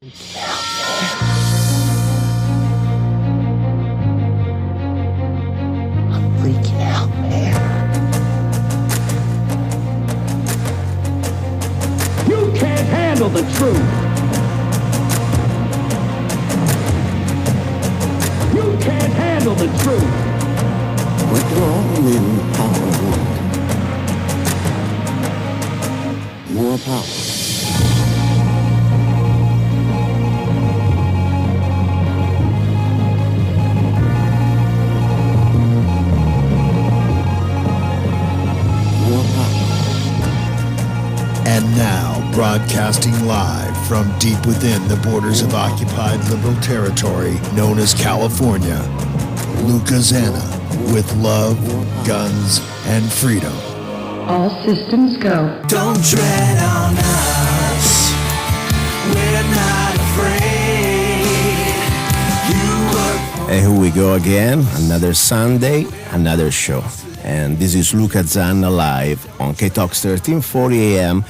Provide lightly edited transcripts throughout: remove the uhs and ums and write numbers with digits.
I'm freaking out, man. You can't handle the truth. You can't handle the truth. What do all men power want? More power. And now, broadcasting live from deep within the borders of occupied liberal territory known as California, Luca Zanna with Love, Guns, and Freedom. All systems go. Don't tread on us. We're not afraid. You work. And here we go again. Another Sunday, another show. And this is Luca Zanna live on K-Talks 1340 AM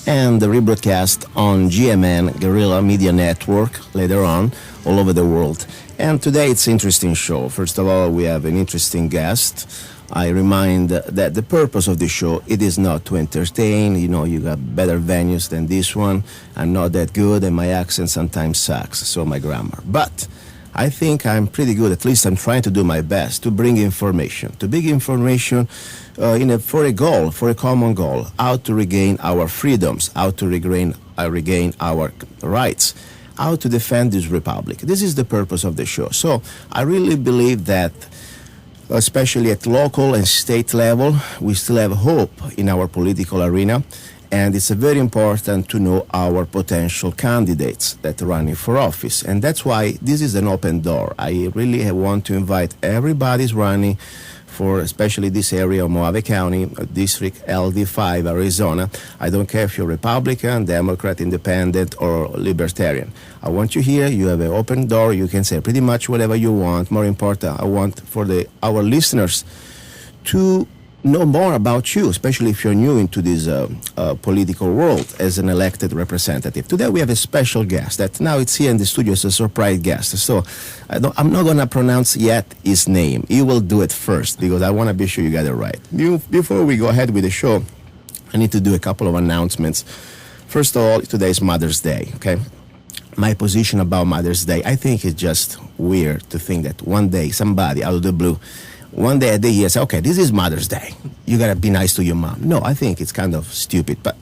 and the rebroadcast on GMN, Guerrilla Media Network, later on, all over the world. And today it's an interesting show. First of all, we have an interesting guest. I remind that the purpose of the show, it is not to entertain. You know, you got better venues than this one. I'm not that good and my accent sometimes sucks, so my grammar. But I think I'm pretty good. At least I'm trying to do my best to bring information, for a goal, for a common goal, how to regain our freedoms, how to regain our rights, how to defend this republic. This is the purpose of the show. So I really believe that, especially at local and state level, we still have hope in our political arena. And it's very important to know our potential candidates that are running for office. And that's why this is an open door. I really want to invite everybody who's running for especially this area of Mojave County, District LD5, Arizona. I don't care if you're Republican, Democrat, Independent, or Libertarian. I want you here. You have an open door. You can say pretty much whatever you want. More important, I want for our listeners to know more about you, especially if you're new into this political world as an elected representative. Today we have a special guest that now it's here in the studio as a surprise guest. So I'm not going to pronounce yet his name. He will do it first because I want to be sure you got it right. Before we go ahead with the show, I need to do a couple of announcements. First of all, today is Mother's Day, okay? My position about Mother's Day, I think it's just weird to think that one day somebody out of the blue, one day a day he say, okay, this is Mother's Day. You got to be nice to your mom. No, I think it's kind of stupid, but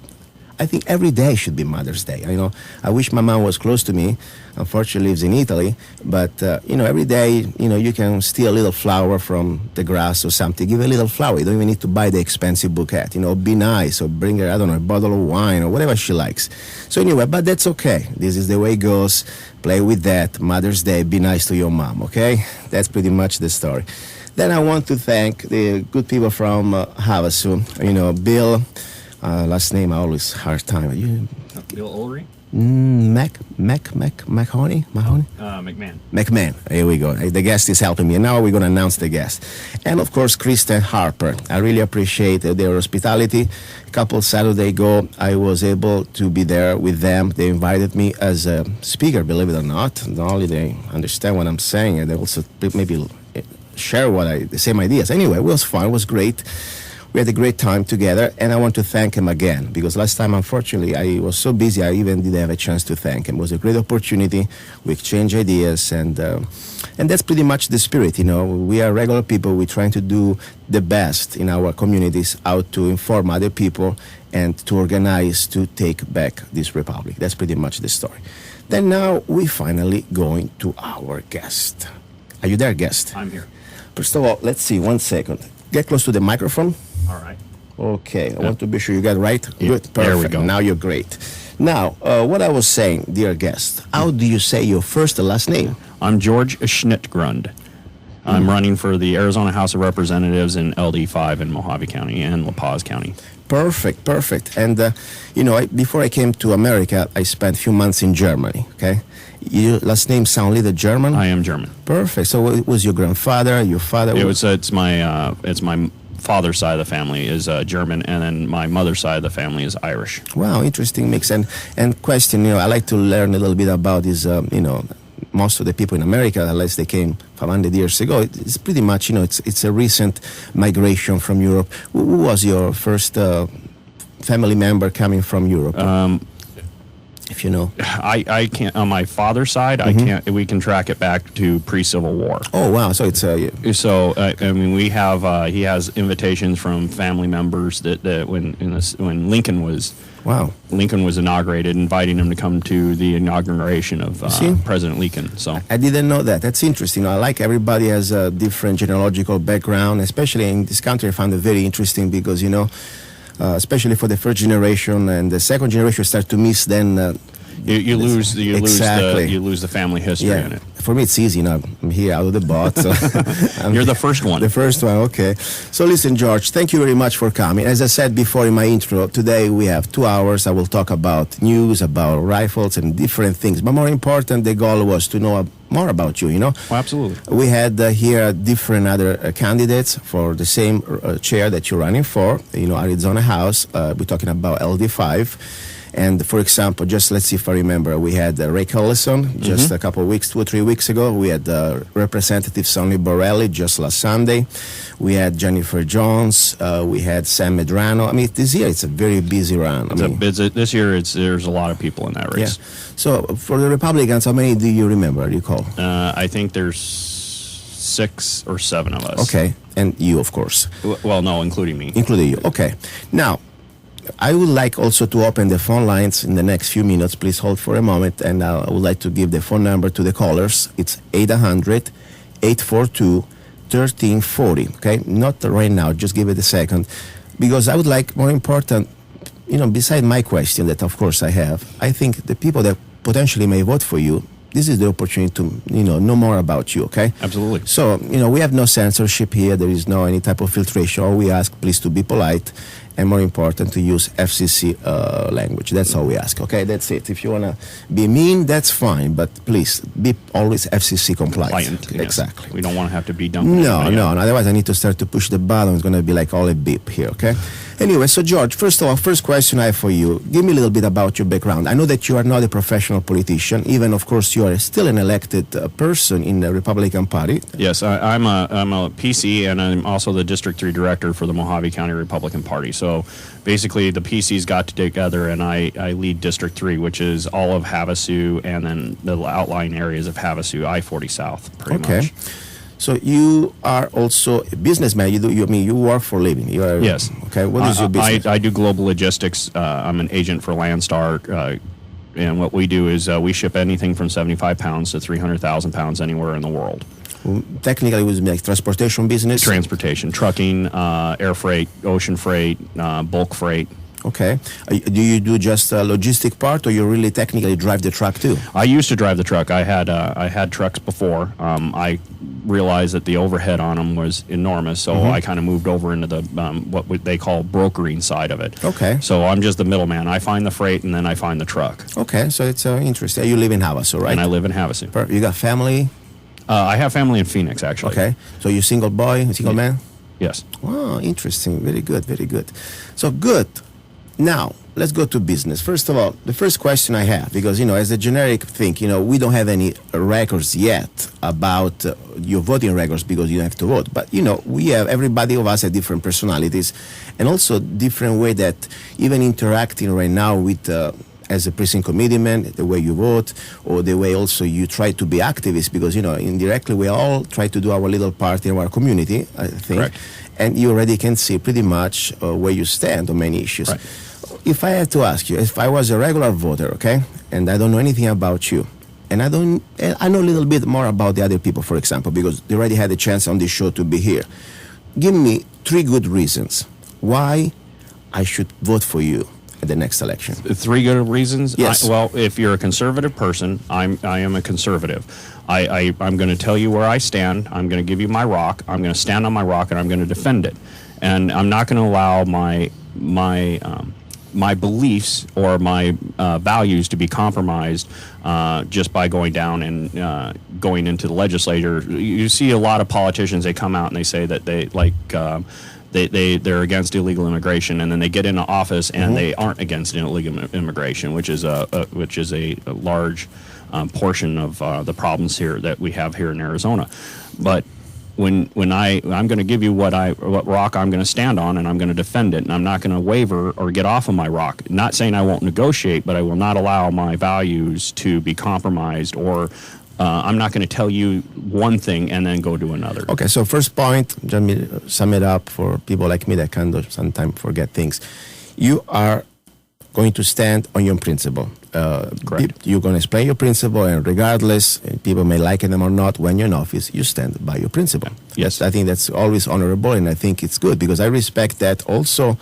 I think every day should be Mother's Day. You know, I wish my mom was close to me. Unfortunately, lives in Italy. But, every day, you can steal a little flower from the grass or something. Give a little flower. You don't even need to buy the expensive bouquet. Be nice or bring her, a bottle of wine or whatever she likes. So anyway, but that's okay. This is the way it goes. Play with that. Mother's Day, be nice to your mom, okay? That's pretty much the story. Then I want to thank the good people from Havasu. Bill, last name I always hard time. Bill Ulrey? Mahoney? McMahon. McMahon. Here we go. The guest is helping me. And now we're going to announce the guest. And of course, Kristen Harper. I really appreciate their hospitality. A couple Saturday ago, I was able to be there with them. They invited me as a speaker, believe it or not. Not only they understand what I'm saying, and they also maybe share the same ideas. Anyway, it was fun. It was great. We had a great time together, and I want to thank him again because last time, unfortunately, I was so busy I even didn't have a chance to thank him. It was a great opportunity. We exchanged ideas, and that's pretty much the spirit. We are regular people. We're trying to do the best in our communities, out to inform other people and to organize to take back this republic. That's pretty much the story. Then now we finally going to our guest. Are you there, guest? I'm here. First of all, let's see, 1 second. Get close to the microphone. All right. Okay, I want to be sure you got it right. Yeah. Good, perfect. There we go. Now you're great. Now, what I was saying, dear guest, how do you say your first and last name? I'm George Schnittgrund. I'm running for the Arizona House of Representatives in LD5 in Mojave County and La Paz County. Perfect. And, before I came to America, I spent a few months in Germany, okay? Your last name sound a little German? I am German. Perfect. So it was your grandfather, your father? It's my father's side of the family is German, and then my mother's side of the family is Irish. Wow, interesting mix. And question, I like to learn a little bit about this, most of the people in America, unless they came 500 years ago, it's pretty much, it's a recent migration from Europe. Who was your first family member coming from Europe? If you know. I can't, on my father's side, I can't, we can track it back to pre-Civil War. Oh, wow. So it's... we have, he has invitations from family members that when Lincoln was... Wow. Lincoln was inaugurated, inviting him to come to the inauguration of President Lincoln. So I didn't know that. That's interesting. I like everybody has a different genealogical background, especially in this country. I found it very interesting because, especially for the first generation and the second generation start to miss, then you lose the family history in it. For me, it's easy now. I'm here out of the box. So You're the first one. The first one, okay. So listen, George, thank you very much for coming. As I said before in my intro, today we have 2 hours. I will talk about news, about rifles, and different things. But more important, the goal was to know more about you, Oh, absolutely. We had here different other candidates for the same chair that you're running for, Arizona House. We're talking about LD5. And for example, just let's see if I remember, we had Ray Collison just a couple of weeks, 2 or 3 weeks ago. We had Representative Sonny Borrelli just last Sunday. We had Jennifer Jones. We had Sam Medrano. I mean, this year it's a very busy run. This year there's a lot of people in that race. Yeah. So for the Republicans, how many do you remember, recall? I think there's 6 or 7 of us. Okay. And you, of course. Well, no, including me. Including you. Okay. Now, I would like also to open the phone lines in the next few minutes. Please hold for a moment, and I would like to give the phone number to the callers. It's 800-842-1340, okay? Not right now, just give it a second. Because I would like, more important, beside my question that, of course, I have, I think the people that potentially may vote for you, this is the opportunity to, know more about you, okay? Absolutely. So, we have no censorship here. There is no any type of filtration. All we ask, please, to be polite. And more important, to use FCC language. That's all we ask, okay? That's it. If you want to be mean, that's fine. But please, be always FCC compliant. Yes. Exactly. We don't want to have to be dumping. No. Otherwise, I need to start to push the button. It's going to be like all a beep here, okay? Anyway, so George, first of all, first question I have for you. Give me a little bit about your background. I know that you are not a professional politician. Even, of course, you are still an elected person in the Republican Party. Yes, I'm a PC, and I'm also the District 3 Director for the Mojave County Republican Party. So basically, the PCs got together, and I lead District 3, which is all of Havasu and then the outlying areas of Havasu, I-40 South, pretty much. So you are also a businessman. You work for a living. You are, yes. Okay. What is your business? I do global logistics. I'm an agent for Landstar, and what we do is we ship anything from 75 pounds to 300,000 pounds anywhere in the world. Technically, it was like transportation business. Transportation, trucking, air freight, ocean freight, bulk freight. Okay. Do you do just a logistic part, or you really technically drive the truck too? I used to drive the truck. I had trucks before. I realized that the overhead on them was enormous, so I kind of moved over into the what they call brokering side of it. Okay. So I'm just the middleman. I find the freight, and then I find the truck. Okay. So it's interesting. You live in Havasu, right? And I live in Havasu. You got family? I have family in Phoenix, actually. Okay. So you're single boy, single man? Yes. Wow, interesting. Very good, very good. So good. Now, let's go to business. First of all, the first question I have, because, as a generic thing, we don't have any records yet about your voting records because you don't have to vote. But, we have, everybody of us have different personalities and also different way that even interacting right now with as a precinct committeeman, the way you vote, or the way also you try to be activists, because, indirectly we all try to do our little part in our community, I think. Correct. And you already can see pretty much where you stand on many issues. Right. If I had to ask you, if I was a regular voter, okay, and I don't know anything about you, and I know a little bit more about the other people, for example, because they already had a chance on this show to be here. Give me 3 good reasons why I should vote for you at the next election. 3 good reasons? Yes. Well, if you're a conservative person, I am a conservative. I'm going to tell you where I stand. I'm going to give you my rock. I'm going to stand on my rock, and I'm going to defend it. And I'm not going to allow my beliefs or my values to be compromised just by going down and going into the legislature. You see a lot of politicians, they come out and they say that they they're against illegal immigration, and then they get into office and they aren't against illegal immigration, which is a large portion of the problems here that we have here in Arizona. But when I'm going to give you what rock I'm going to stand on, and I'm going to defend it, and I'm not going to waver or get off of my rock. Not saying I won't negotiate, but I will not allow my values to be compromised, or I'm not going to tell you one thing and then go do another. Okay, so first point, let me sum it up for people like me that kind of sometimes forget things. You are going to stand on your principle. Correct. You're going to explain your principle, and regardless, people may like them or not, when you're in office, you stand by your principle. Yes. I think that's always honorable, and I think it's good, because I respect that. Also,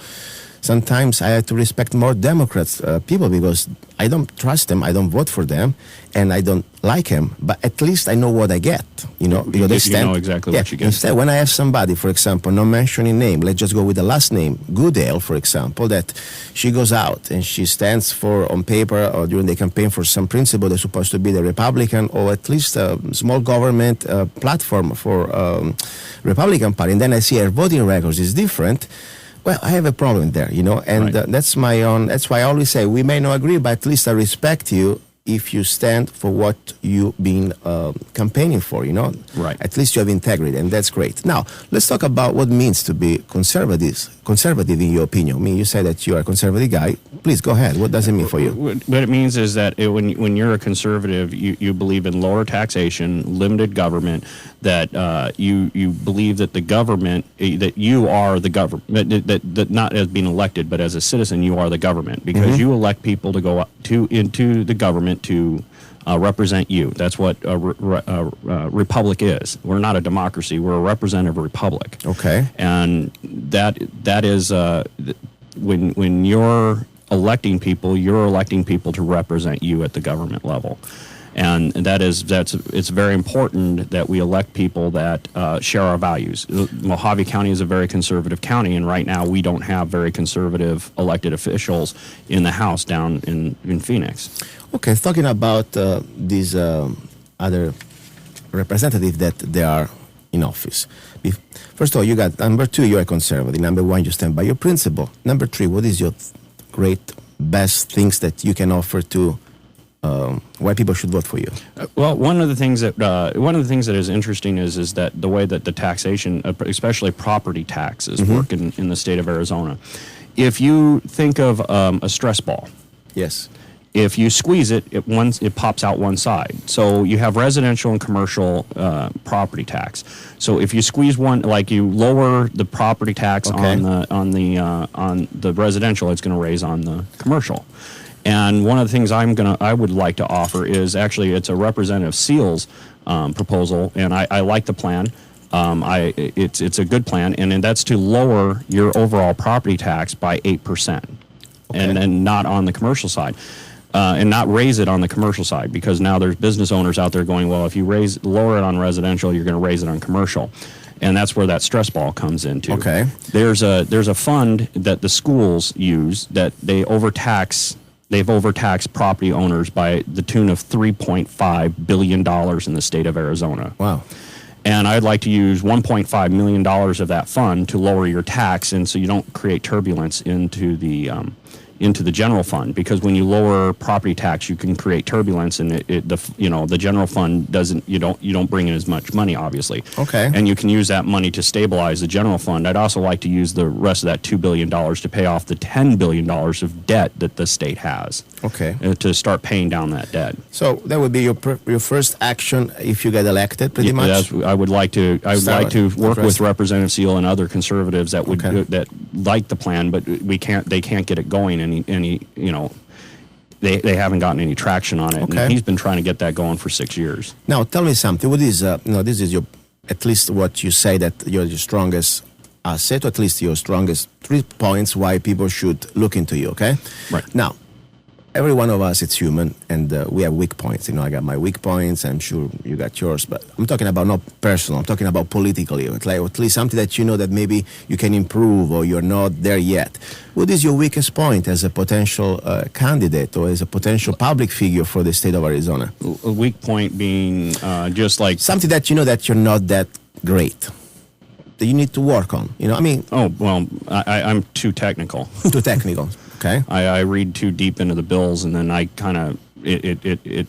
sometimes I have to respect more Democrats, people, because I don't trust them, I don't vote for them, and I don't like them, but at least I know what I get, because they stand. You know exactly what you get. Instead, when I have somebody, for example, not mentioning name, let's just go with the last name, Goodale, for example, that she goes out and she stands for, on paper or during the campaign, for some principle that's supposed to be the Republican or at least a small government platform for Republican Party, and then I see her voting records is different. Well, I have a problem there, and Right. that's my own. That's why I always say we may not agree, but at least I respect you if you stand for what you've been campaigning for, Right. At least you have integrity, and that's great. Now, let's talk about what it means to be conservative in your opinion. I mean, you say that you are a conservative guy. Please, go ahead. What does it mean for you? What it means is that when you're a conservative, you believe in lower taxation, limited government, that you believe that the government, that you are the government, that not as being elected, but as a citizen, you are the government, because you elect people to go into the government to represent you. That's what a republic is. We're not a democracy. We're a representative republic. Okay. And that is when you're electing people, you're electing people to represent you at the government level. And it's very important that we elect people that share our values. Mojave County is a very conservative county, and right now we don't have very conservative elected officials in the House down in Phoenix. Okay, talking about these other representatives that they are in office. First of all, you got number 2, you're a conservative. Number 1, you stand by your principle. Number 3, what is your best things that you can offer to why people should vote for you? Well, one of the things that is interesting is that the way that the taxation, especially property taxes, work in the state of Arizona. If you think of a stress ball, Yes. if you squeeze it, it pops out one side. So you have residential and commercial property tax. So if you squeeze one, like you lower the property tax Okay. on the residential, it's going to raise on the commercial. And one of the things I would like to offer is actually it's a Representative Seals proposal, and I like the plan. It's a good plan, and that's to lower your overall property tax by 8%, and not on the commercial side. And not raise it on the commercial side, because now there's business owners out there going, well, if you lower it on residential, you're going to raise it on commercial. And that's where that stress ball comes into. Okay. There's a fund that the schools use that they've overtaxed property owners by the tune of $3.5 billion in the state of Arizona. Wow. And I'd like to use $1.5 million of that fund to lower your tax, and so you don't create turbulence into the general fund, because when you lower property tax, you can create turbulence, and the general fund doesn't. You don't bring in as much money, obviously. Okay. And you can use that money to stabilize the general fund. I'd also like to use the rest of that $2 billion to pay off the $10 billion of debt that the state has. Okay. To start paying down that debt. So that would be your first action if you get elected, pretty much. I would like to work with Representative Seal and other conservatives that would Okay. that like the plan, but they can't get it going they haven't gotten any traction on it. Okay. And he's been trying to get that going for 6 years. Now, tell me something. What is this is your, at least what you say that you're your strongest asset, or at least your strongest 3 points why people should look into you. Okay. Right. Now, every one of us, it's human, and we have weak points. I got my weak points. I'm sure you got yours, but I'm talking about not personal. I'm talking about politically, at least something that you know that maybe you can improve, or you're not there yet. What is your weakest point as a potential candidate or as a potential public figure for the state of Arizona? A weak point being just like Something that you know that you're not that great. that you need to work on? You know, I mean, Oh, well, I'm too technical. too technical. Okay. I read too deep into the bills, and then I kind of you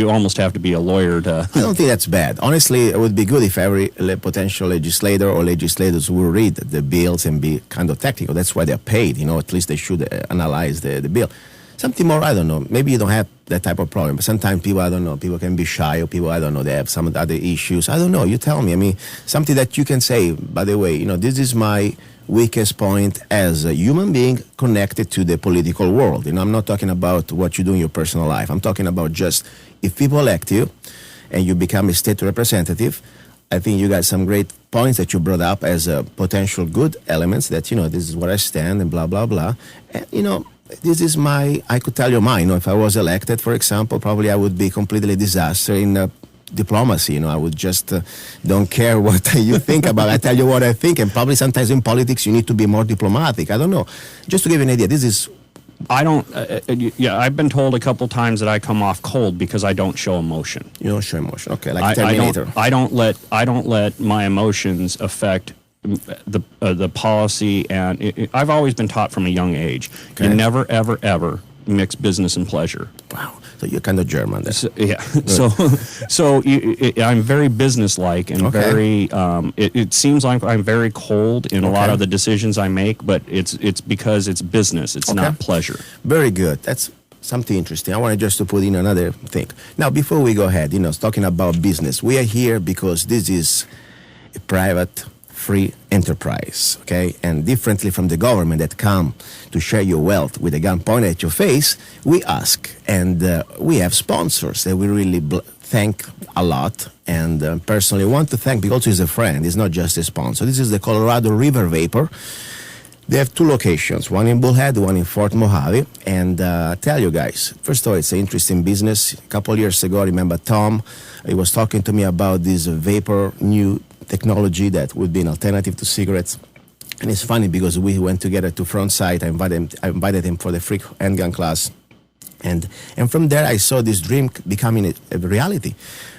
almost have to be a lawyer to. I don't think that's bad. Honestly, it would be good if every potential legislator or legislators will read the bills and be kind of technical. That's why they're paid. You know, at least they should analyze the bill. Something more, I don't know. Maybe you don't have that type of problem. But sometimes people, I don't know, people can be shy, or people, I don't know, they have some other issues. I don't know. You tell me. I mean, something that you can say, by the way, you know, this is my weakest point as a human being connected to the political world. You know, I'm not talking about what you do in your personal life. I'm talking about just if people elect you and you become a state representative, I think you got some great points that you brought up as potential good elements that, you know, this is where I stand and blah, blah, blah. And, you know, this is I could tell you mine. You know, if I was elected, for example, probably I would be completely disaster in diplomacy. You know, I would just don't care what you think about. I tell you what I think, and probably sometimes in politics you need to be more diplomatic. I don't know. Just to give you an idea, this is. I don't. I've been told a couple times that I come off cold because I don't show emotion. You don't show emotion. Okay, like Terminator. I don't let my emotions affect the policy, and I've always been taught from a young age. Okay. You never, ever, ever mix business and pleasure. Wow. So you're kind of German then. So, yeah. I'm very businesslike and very. It seems like I'm very cold in a lot of the decisions I make, but it's because it's business. It's not pleasure. Very good. That's something interesting. I wanted just to put in another thing. Now, before we go ahead, you know, talking about business, we are here because this is a private, free enterprise, okay? And differently from the government that come to share your wealth with a gun pointed at your face, we ask, and we have sponsors that we really thank a lot, and personally want to thank because he's a friend, he's not just a sponsor. This is the Colorado River Vapor. They have two locations, one in Bullhead, one in Fort Mojave, and tell you guys, first of all, it's an interesting business. A couple years ago, I remember Tom, he was talking to me about this vapor new technology that would be an alternative to cigarettes. And it's funny because we went together to Front Sight. I invited him for the free handgun class. And from there, I saw this dream becoming a reality.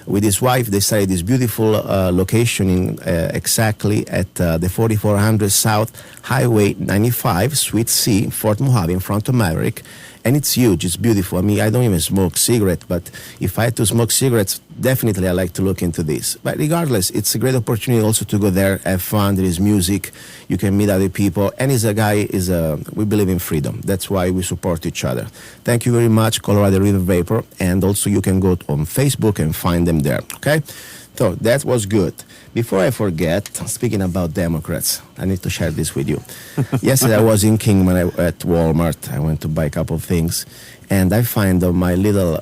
With his wife, they started this beautiful location in exactly at the 4400 South Highway 95, Suite C, Fort Mojave, in front of Maverick. And it's huge. It's beautiful. I mean, I don't even smoke cigarette, but if I had to smoke cigarettes, definitely I like to look into this. But regardless, it's a great opportunity also to go there, have fun. There is music. You can meet other people. And we believe in freedom. That's why we support each other. Thank you very much, Colorado River Vapor. And also you can go on Facebook and find them there. Okay? So that was good. Before I forget, speaking about Democrats, I need to share this with you. Yesterday I was in Kingman at Walmart. I went to buy a couple of things, and I find on my little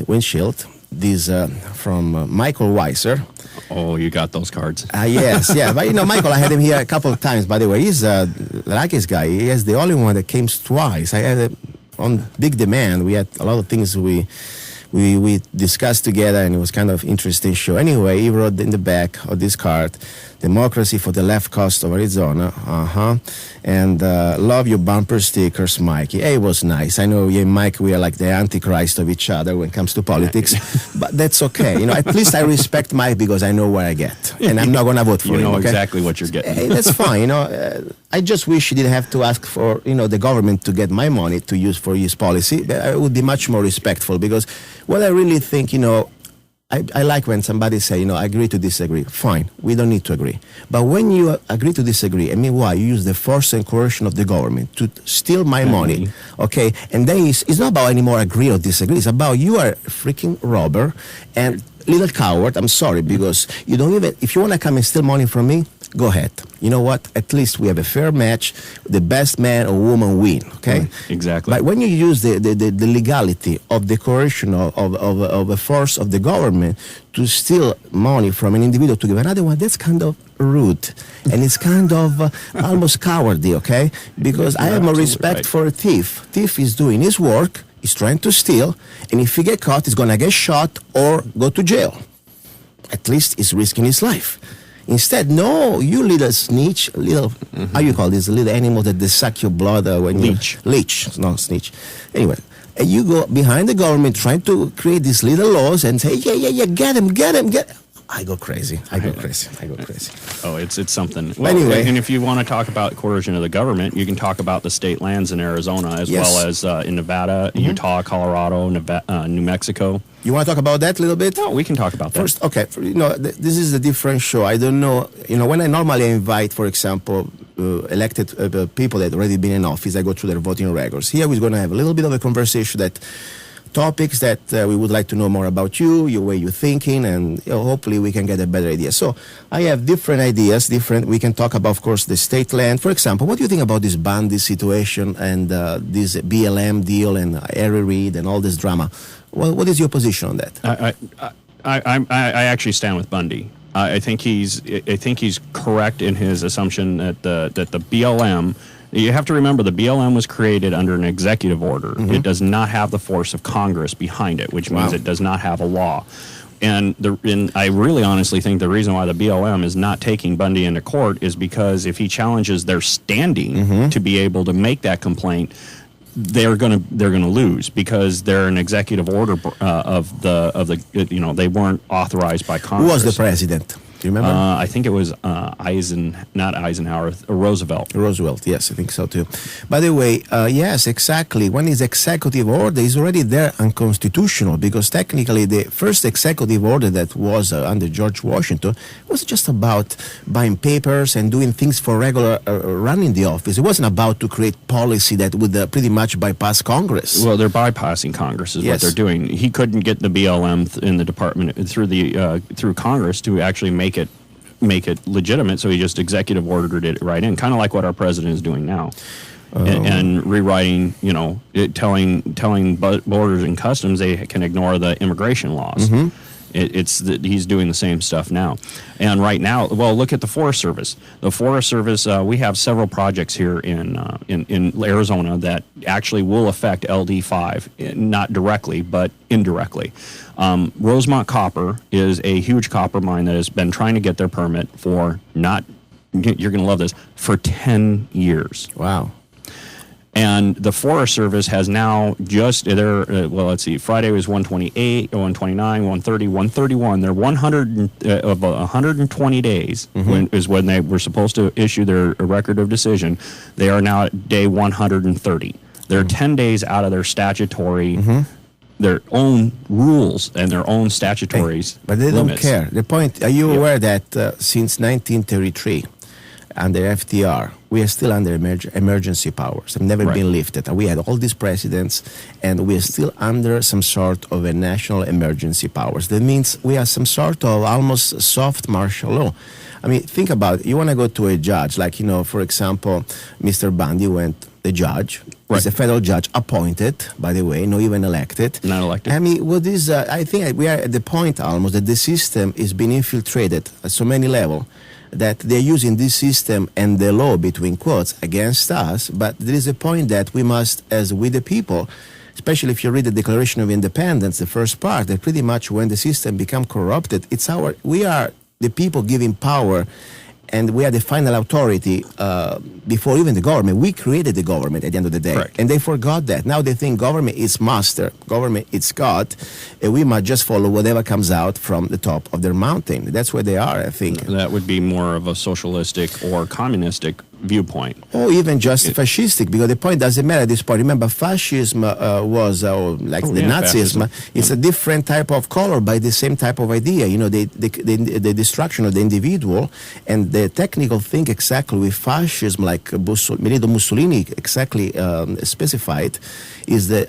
windshield, this from Michael Weiser. Oh, you got those cards. Yes, yeah. But, you know, Michael, I had him here a couple of times, by the way. He's a luckiest guy. He is the only one that came twice. I had on big demand. We had a lot of things we discussed together, and it was kind of interesting show. Anyway, he wrote in the back of this card, "Democracy for the Left Coast of Arizona." And love your bumper stickers, Mikey. Hey, it was nice. I know you and Mike, we are like the antichrist of each other when it comes to politics, but that's okay. You know, at least I respect Mike because I know where I get, and I'm not going to vote for him. You know okay? exactly what you're getting. Hey, that's fine. You know, I just wish he didn't have to ask for, you know, the government to get my money to use for his policy. I would be much more respectful because what I really think, you know, I like when somebody say, you know, I agree to disagree. Fine, we don't need to agree. But when you agree to disagree, and meanwhile you use the force and coercion of the government to steal my money, okay, and then it's not about anymore agree or disagree. It's about you are a freaking robber and little coward. I'm sorry, because you don't even, if you want to come and steal money from me, go ahead. You know what? At least we have a fair match. The best man or woman win. Okay. Exactly. But when you use the legality of the coercion of a force of the government to steal money from an individual to give another one, that's kind of rude, and it's kind of almost cowardly. Okay. Because I have more respect for a thief. Thief is doing his work. He's trying to steal, and if he get caught, he's gonna get shot or go to jail. At least he's risking his life. Instead, no, you little snitch, little, how you call this, a little animal that they suck your blood when leech. Leech, not snitch. Anyway, and you go behind the government trying to create these little laws and say, yeah, get him. I go crazy. I go crazy. Oh, it's something. Well, Anyway. and if you want to talk about coercion of the government, you can talk about the state lands in Arizona as Yes. well as in Nevada, Utah, Colorado, New Mexico. You want to talk about that a little bit? No, we can talk about that. First, okay, this is a different show. I don't know, when I normally invite, for example, elected people that already been in office, I go through their voting records. Here we're going to have a little bit of a conversation topics that we would like to know more about you, your way you're thinking, and hopefully we can get a better idea. So I have different ideas, we can talk about, of course, the state land. For example, what do you think about this Bundy situation and this BLM deal and Harry Reid and all this drama? Well, what is your position on that? I actually stand with Bundy. I think he's correct in his assumption that the BLM. You have to remember the BLM was created under an executive order. It does not have the force of Congress behind it, which means it does not have a law. And I really honestly think the reason why the BLM is not taking Bundy into court is because if he challenges their standing to be able to make that complaint, they're gonna lose because they're an executive order of the they weren't authorized by Congress. Who was the president? Do you remember? I think it was Roosevelt. Roosevelt, yes, I think so too. By the way, yes, exactly. When is executive order is already there unconstitutional because technically the first executive order that was under George Washington was just about buying papers and doing things for regular running the office. It wasn't about to create policy that would pretty much bypass Congress. Well, they're bypassing Congress is what they're doing. He couldn't get the BLM in the department through Congress to actually make it legitimate, so he just executive ordered it right in, kind of like what our president is doing now, and rewriting, telling borders and customs they can ignore the immigration laws. He's doing the same stuff now, and right now, well, look at the Forest Service. The Forest Service, we have several projects here in Arizona that actually will affect LD5, not directly but indirectly. Rosemont Copper is a huge copper mine that has been trying to get their permit for you're going to love this, for 10 years. Wow. And the Forest Service has now just, let's see, Friday was 128, 129, 130, 131. They're 120 days when they were supposed to issue their record of decision. They are now at day 130. They're 10 days out of their statutory, their own rules and their own statutory But they limits. don't care. The point, are you aware that since 1933, under FDR, we are still under emergency powers. Have never been lifted. We had all these presidents, and we are still under some sort of a national emergency powers. That means we are some sort of almost soft martial law. I mean, think about it. You want to go to a judge, like, for example, Mr. Bundy the judge. He's a federal judge appointed, by the way, not even elected. Not elected. I mean, what is, I think we are at the point almost that the system is being infiltrated at so many levels that they're using this system and the law, between quotes, against us. But there is a point that we must, as we the people, especially if you read the Declaration of Independence, the first part, that pretty much when the system becomes corrupted, we are the people giving power, and we are the final authority before even the government. We created the government at the end of the day. Correct. And they forgot that. Now they think government is master, government is God, and we must just follow whatever comes out from the top of their mountain. That's where they are, I think. That would be more of a socialistic or communistic viewpoint. Or even just fascistic, because the point doesn't matter at this point. Remember, fascism was like the Nazism. fascism. It's a different type of color by the same type of idea. The destruction of the individual, and the technical thing exactly with fascism, like Benito Mussolini exactly specified, is the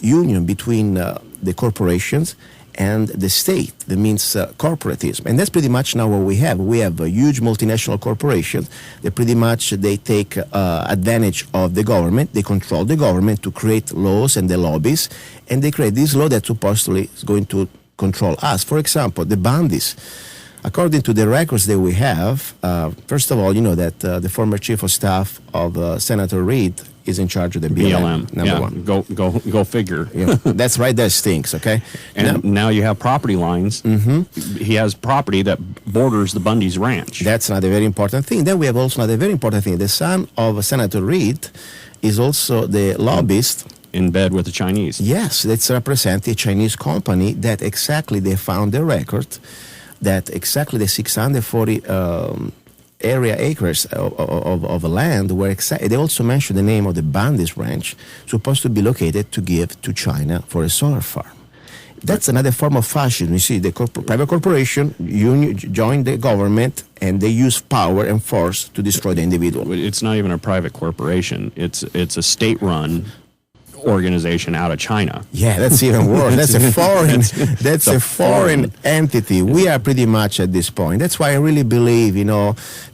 union between the corporations and the state. That means corporatism, and that's pretty much now what we have. We have a huge multinational corporation that pretty much they take advantage of the government. They control the government to create laws and the lobbies, and they create this law that supposedly is going to control us. For example, the Bundys. According to the records that we have, first of all, you know that the former chief of staff of Senator Reid is in charge of the BLM. Number one. Go figure. Yeah, that's right. That stinks. Okay. And now you have property lines. He has property that borders the Bundy's ranch. That's another very important thing. Then we have also another very important thing. The son of Senator Reid is also the lobbyist. In bed with the Chinese. Yes, that's represent a Chinese company that exactly they found the record that exactly the 640 area acres of land where they also mentioned the name of the Bandis Ranch, supposed to be located to give to China for a solar farm. That's another form of fascism. You see, the private corporation join the government, and they use power and force to destroy the individual. It's not even a private corporation. It's a state-run organization out of China. Yeah, that's even worse. That's a foreign. That's a foreign entity. We are pretty much at this point. That's why I really believe,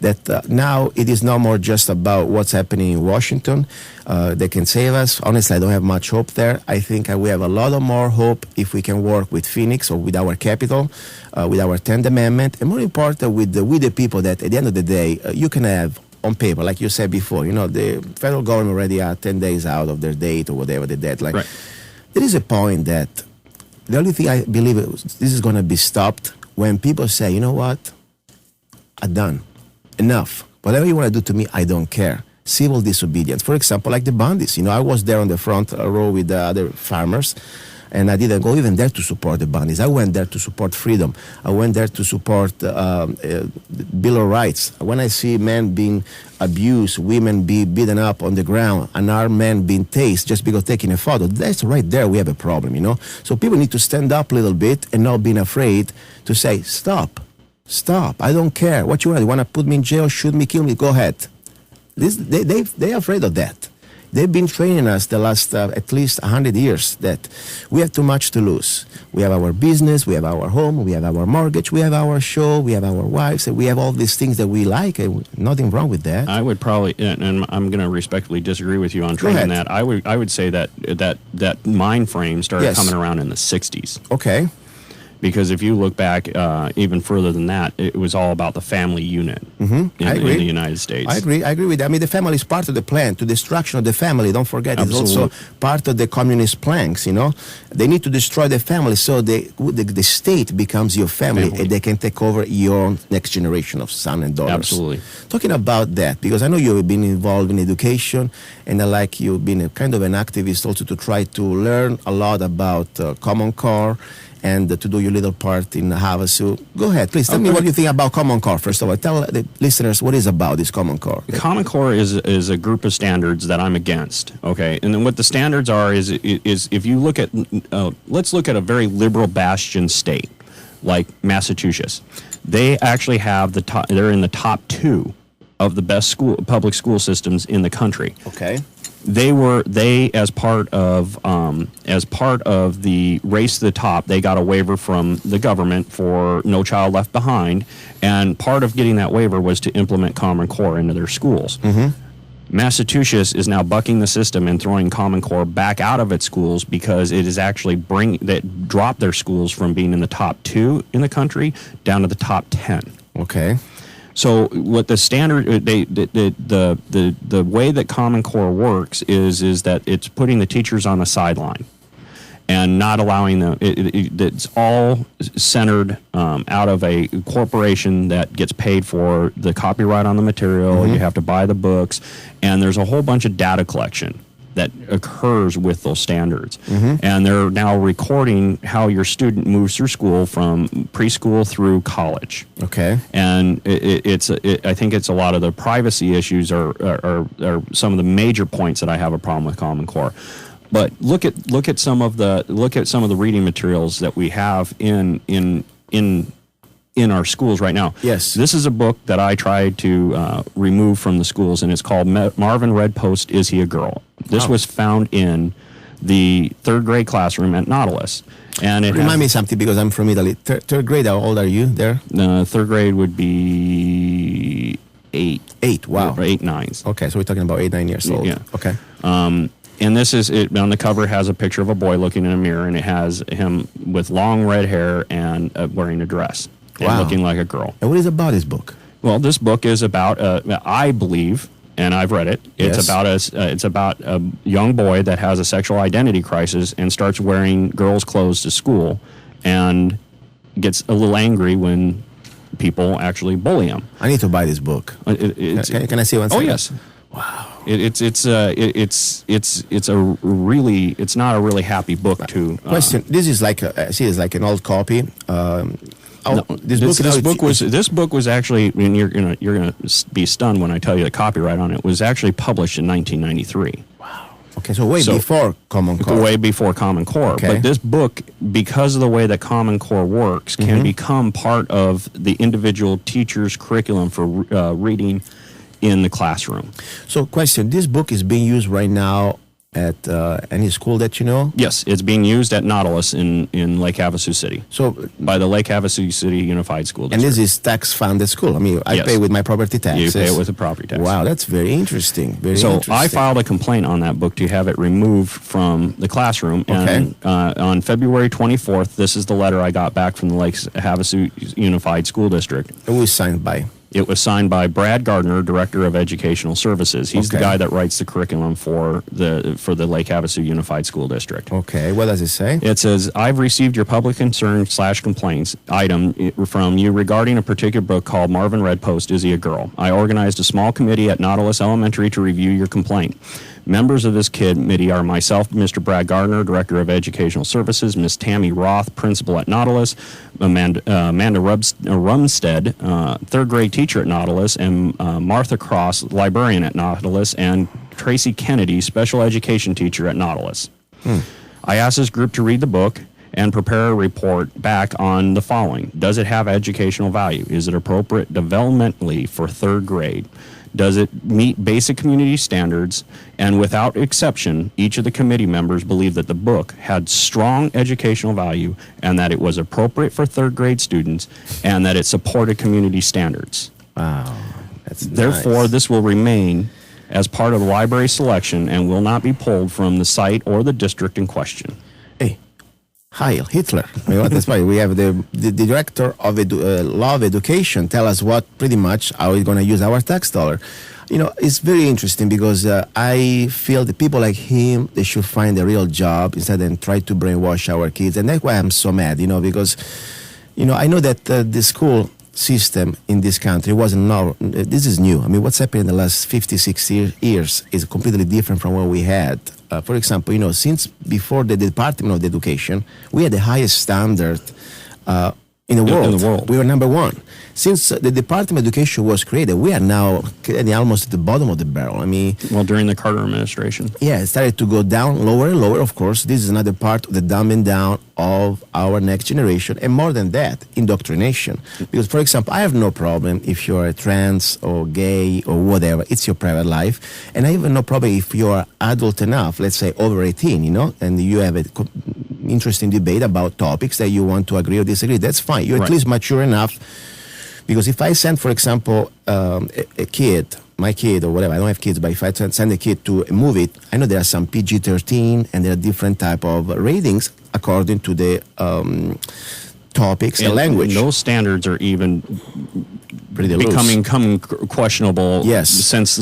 that now it is no more just about what's happening in Washington. They can save us. Honestly, I don't have much hope there. I think we have a lot of more hope if we can work with Phoenix or with our capital, with our 10th Amendment, and more important, with the people that at the end of the day, you can have on paper, like you said before, the federal government already are 10 days out of their date or whatever the deadline. Right. There is a point that the only thing I believe this is going to be stopped when people say, you know what, I'm done. Enough. Whatever you want to do to me, I don't care. Civil disobedience. For example, like the Bandits. I was there on the front row with the other farmers, and I didn't go even there to support the Bandits. I went there to support freedom. I went there to support Bill of Rights. When I see men being abused, women being beaten up on the ground, unarmed men being tased just because taking a photo, that's right there we have a problem, So people need to stand up a little bit and not being afraid to say, stop, I don't care. What you want? You want to put me in jail, shoot me, kill me, go ahead. They're afraid of that. They've been training us the last at least 100 years that we have too much to lose. We have our business, we have our home, we have our mortgage, we have our show, we have our wives, and we have all these things that we like, and nothing wrong with that. I would probably, and I'm going to respectfully disagree with you on training that. I would say that mind frame started coming around in the 60s. Okay. Because if you look back even further than that, it was all about the family unit in the United States. I agree with that. I mean, the family is part of the plan. To destruction of the family, don't forget, it's also part of the communist plans, They need to destroy the family so the state becomes your family, and they can take over your next generation of son and daughters. Absolutely. Talking about that, because I know you've been involved in education, and I like you've been a kind of an activist also to try to learn a lot about Common Core, and to do your little part in Havasu. Go ahead, please. Tell me what you think about Common Core, first of all. Tell the listeners what is about this Common Core. Common Core is a group of standards that I'm against, okay? And then what the standards are is if you look at, let's look at a very liberal bastion state like Massachusetts. They actually have they're in the top 2 of the best public school systems in the country. Okay. They as part of the race to the top, they got a waiver from the government for No Child Left Behind, and part of getting that waiver was to implement Common Core into their schools. Mm-hmm. Massachusetts is now bucking the system and throwing Common Core back out of its schools because it is actually dropped their schools from being in the top 2 in the country down to the top 10. Okay. So what the standard, the way that Common Core works is that it's putting the teachers on the sideline and not allowing them. It's all centered out of a corporation that gets paid for the copyright on the material. Mm-hmm. You have to buy the books, and there's a whole bunch of data collection that occurs with those standards. Mm-hmm. And they're now recording how your student moves through school from preschool through college. Okay. And I think it's a lot of the privacy issues are some of the major points that I have a problem with Common Core. But look at some of the reading materials that we have in our schools right now. Yes. This is a book that I tried to remove from the schools, and it's called Marvin Red Post, Is He a Girl? This was found in the 3rd grade classroom at Nautilus. And Remind me something, because I'm from Italy. Third grade, how old are you there? 3rd grade would be 8. 8, wow. Or 8, 9s. Okay, so we're talking about 8, 9 years old. Yeah. Okay. And this is it. On the cover has a picture of a boy looking in a mirror, and it has him with long red hair and wearing a dress. And looking like a girl. And what is about this book? Well, this book is about, I believe, and I've read it. It's about a young boy that has a sexual identity crisis and starts wearing girls' clothes to school, and gets a little angry when people actually bully him. I need to buy this book. Can I see one second? Oh yes. Wow. It's not a really happy book to. Question: This is like I see it's like an old copy. This book was actually, and you're gonna be stunned when I tell you the copyright on it, was actually published in 1993. Okay, so before Common Core. Way before Common Core. Okay. But this book, because of the way that Common Core works, can become part of the individual teacher's curriculum for reading in the classroom. So, question, this book is being used right now at any school that you know? Yes, it's being used at Nautilus in Lake Havasu City. So, by the Lake Havasu City Unified School District. And this is tax-funded school. I mean, I pay with my property taxes. You pay it with the property tax. Wow, that's very interesting. So I filed a complaint on that book to have it removed from the classroom. And on February 24th, this is the letter I got back from the Lake Havasu Unified School District. It was signed by? It was signed by Brad Gardner, Director of Educational Services. He's the guy that writes the curriculum for the Lake Havasu Unified School District. Okay, what does it say? It says, I've received your public concern / complaints item from you regarding a particular book called Marvin Red Post, Is He a Girl? I organized a small committee at Nautilus Elementary to review your complaint. Members of this committee are myself, Mr. Brad Gardner, Director of Educational Services, Ms. Tammy Roth, Principal at Nautilus, Amanda Rumstead, third grade teacher at Nautilus, and Martha Cross, librarian at Nautilus, and Tracy Kennedy, special education teacher at Nautilus. I asked this group to read the book and prepare a report back on the following. Does it have educational value? Is it appropriate developmentally for third grade? Does it meet basic community standards? And without exception, each of the committee members believed that the book had strong educational value and that it was appropriate for third grade students and that it supported community standards. Wow. That's Therefore, nice. this will remain as part of the library selection and will not be pulled from the site or the district in question. Hey, Heil Hitler. I mean, that's why we have the director of law of education tell us what pretty much how we're going to use our tax dollar. You know, it's very interesting because I feel that people like him, they should find a real job instead of try to brainwash our kids. And that's why I'm so mad, because, I know that the school system in this country wasn't this is new. I mean, what's happened in the last 56 years is completely different from what we had. For example, since before the Department of Education, we had the highest standard in the world. We were number one. Since the Department of Education was created, we are now almost at the bottom of the barrel. I mean, during the Carter administration. Yeah, it started to go down lower and lower, of course. This is another part of the dumbing down of our next generation. And more than that, indoctrination. Because, for example, I have no problem if you're trans or gay or whatever. It's your private life. And I have no problem if you're adult enough, let's say over 18, and you have an interesting debate about topics that you want to agree or disagree. That's fine. You're at least mature enough. Because if I send, for example, a kid, my kid or whatever, I don't have kids, but if I send a kid to a movie, I know there are some PG-13 and there are different type of ratings according to the topics and language. And those standards are even becoming questionable. Yes. since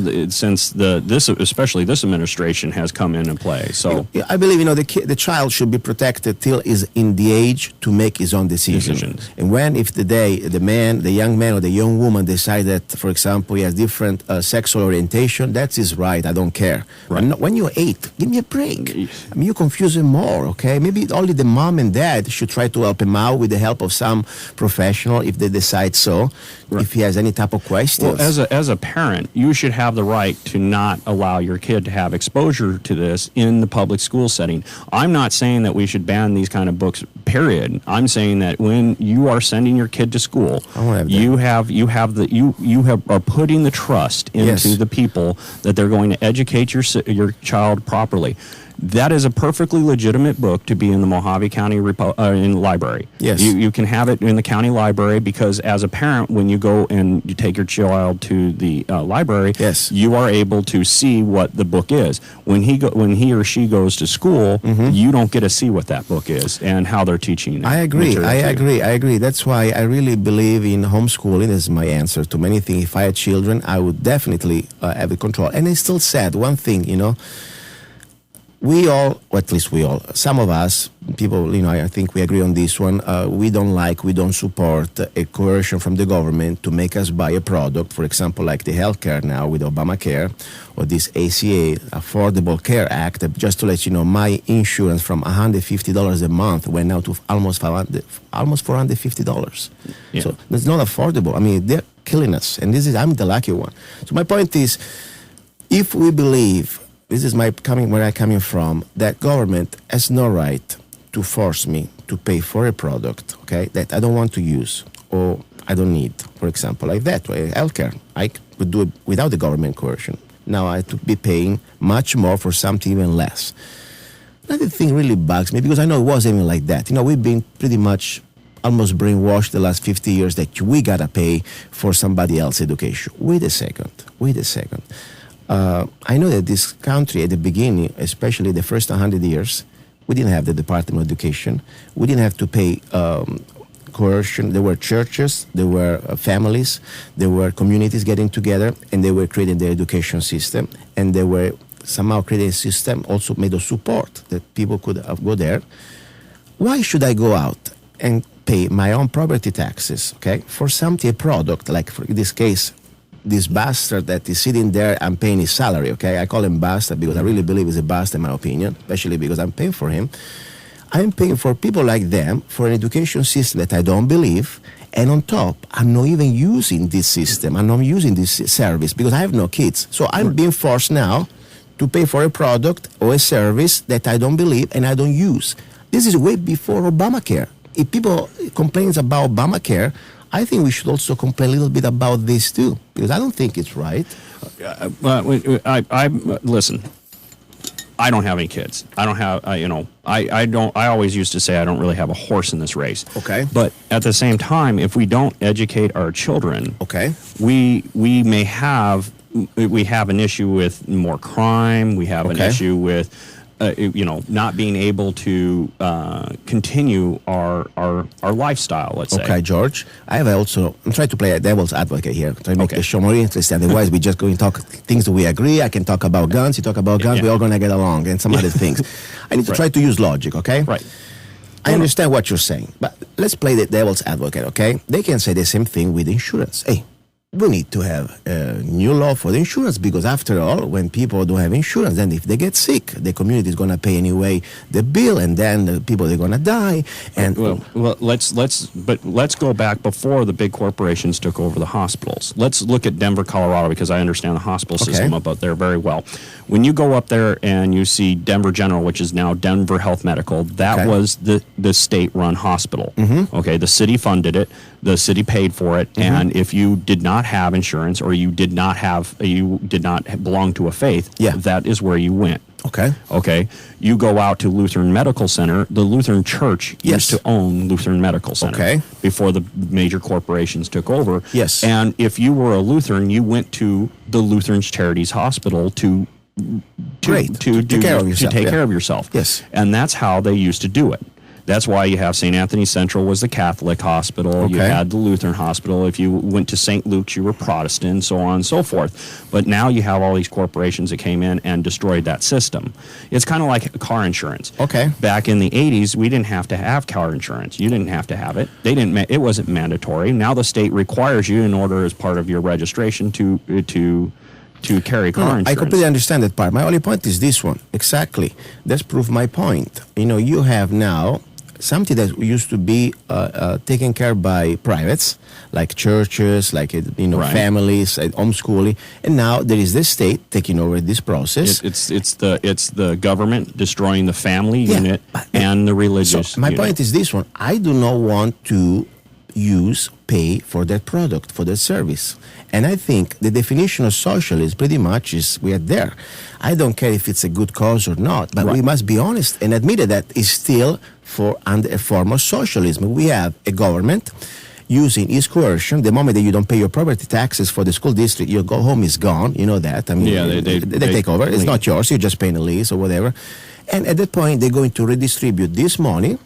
especially this administration has come into play. So I believe the child should be protected till is in the age to make his own decisions. And if the young man or the young woman decide that, for example, he has different sexual orientation, that's his right. I don't care. Right. When you're 8, give me a break. I mean, you confuse him more. Okay, maybe only the mom and dad should try to help him out with the help of some professional if they decide so. Right. If he has any type of questions. Well, as a parent, you should have the right to not allow your kid to have exposure to this in the public school setting. I'm not saying that we should ban these kind of books, period. I'm saying that when you are sending your kid to school, you are putting the trust into the people that they're going to educate your child properly. That is a perfectly legitimate book to be in the Mojave County library. Yes. You can have it in the county library because as a parent, when you go and you take your child to the library, you are able to see what the book is. When he or she goes to school, you don't get to see what that book is and how they're teaching it. I agree. That's why I really believe in homeschooling as my answer to many things. If I had children, I would definitely have the control. And it's still sad. One thing, we all, or at least we all, some of us, people, I think we agree on this one, we don't support a coercion from the government to make us buy a product, for example, like the healthcare now with Obamacare, or this ACA, Affordable Care Act. Just to let you know, my insurance from $150 a month went now to almost $450. Yeah. So it's not affordable. I mean, they're killing us, and I'm the lucky one. So my point is, if we believe, this is where I'm coming from, that government has no right to force me to pay for a product, okay, that I don't want to use or I don't need, for example, like that, healthcare. I could do it without the government coercion. Now I have to be paying much more for something even less. Another thing really bugs me, because I know it wasn't even like that. We've been pretty much almost brainwashed the last 50 years that we gotta pay for somebody else's education. Wait a second. I know that this country at the beginning, especially the first 100 years, we didn't have the Department of Education. We didn't have to pay coercion. There were churches, there were families, there were communities getting together, and they were creating their education system. And they were somehow creating a system also made of support that people could go there. Why should I go out and pay my own property taxes, okay, for something, a product, like in this case, this bastard that is sitting there, I'm paying his salary, okay? I call him bastard because I really believe he's a bastard in my opinion, especially because I'm paying for him. I'm paying for people like them for an education system that I don't believe, and on top, I'm not even using this system. I'm not using this service because I have no kids. So I'm being forced now to pay for a product or a service that I don't believe and I don't use. This is way before Obamacare. If people complain about Obamacare, I think we should also complain a little bit about this too, because I don't think it's right. Listen. I don't have any kids. I don't have, I always used to say I don't really have a horse in this race. Okay. But at the same time, if we don't educate our children, okay, we have an issue with more crime. We have an issue with, not being able to continue our lifestyle, let's say. Okay, George. I'm trying to play a devil's advocate here, trying to make the show more interesting. Otherwise, we're just going to talk things that we agree. I can talk about guns. You talk about guns. We're all going to get along, and some other things. I need to try to use logic, okay? Right. I understand what you're saying, but let's play the devil's advocate, okay? They can say the same thing with insurance. Hey, we need to have a new law for the insurance because, after all, when people don't have insurance, then if they get sick, the community is going to pay anyway the bill, and then the people are going to die. And let's go back before the big corporations took over the hospitals. Let's look at Denver, Colorado, because I understand the hospital system up there very well. When you go up there and you see Denver General, which is now Denver Health Medical, that was the state-run hospital. Mm-hmm. Okay, the city funded it. The city paid for it, and if you did not have insurance or you did not belong to a faith, that is where you went. Okay. You go out to Lutheran Medical Center. The Lutheran Church used to own Lutheran Medical Center before the major corporations took over. Yes. And if you were a Lutheran, you went to the Lutheran Charities Hospital to take care of yourself. Yes. And that's how they used to do it. That's why you have St. Anthony Central was the Catholic hospital. You had the Lutheran hospital. If you went to St. Luke's, you were Protestant, so on and so forth. But now you have all these corporations that came in and destroyed that system. It's kind of like car insurance. Okay. Back in the 80s, we didn't have to have car insurance. You didn't have to have it. It wasn't mandatory. Now the state requires you in order as part of your registration to carry car insurance. I completely understand that part. My only point is this one. Exactly. That's prove my point. You have now something that used to be taken care by privates, like churches, like families, homeschooling, and now there is the state taking over this process. It's the government destroying the family unit and the religious. So my point is this one: I do not want to pay for that product, for that service. And I think the definition of socialism pretty much is we are there. I don't care if it's a good cause or not, but we must be honest and admit that it's still under a form of socialism. We have a government using its coercion. The moment that you don't pay your property taxes for the school district, your home is gone. You know that. I mean, they take over. It's not yours. You're just paying a lease or whatever. And at that point, they're going to redistribute this money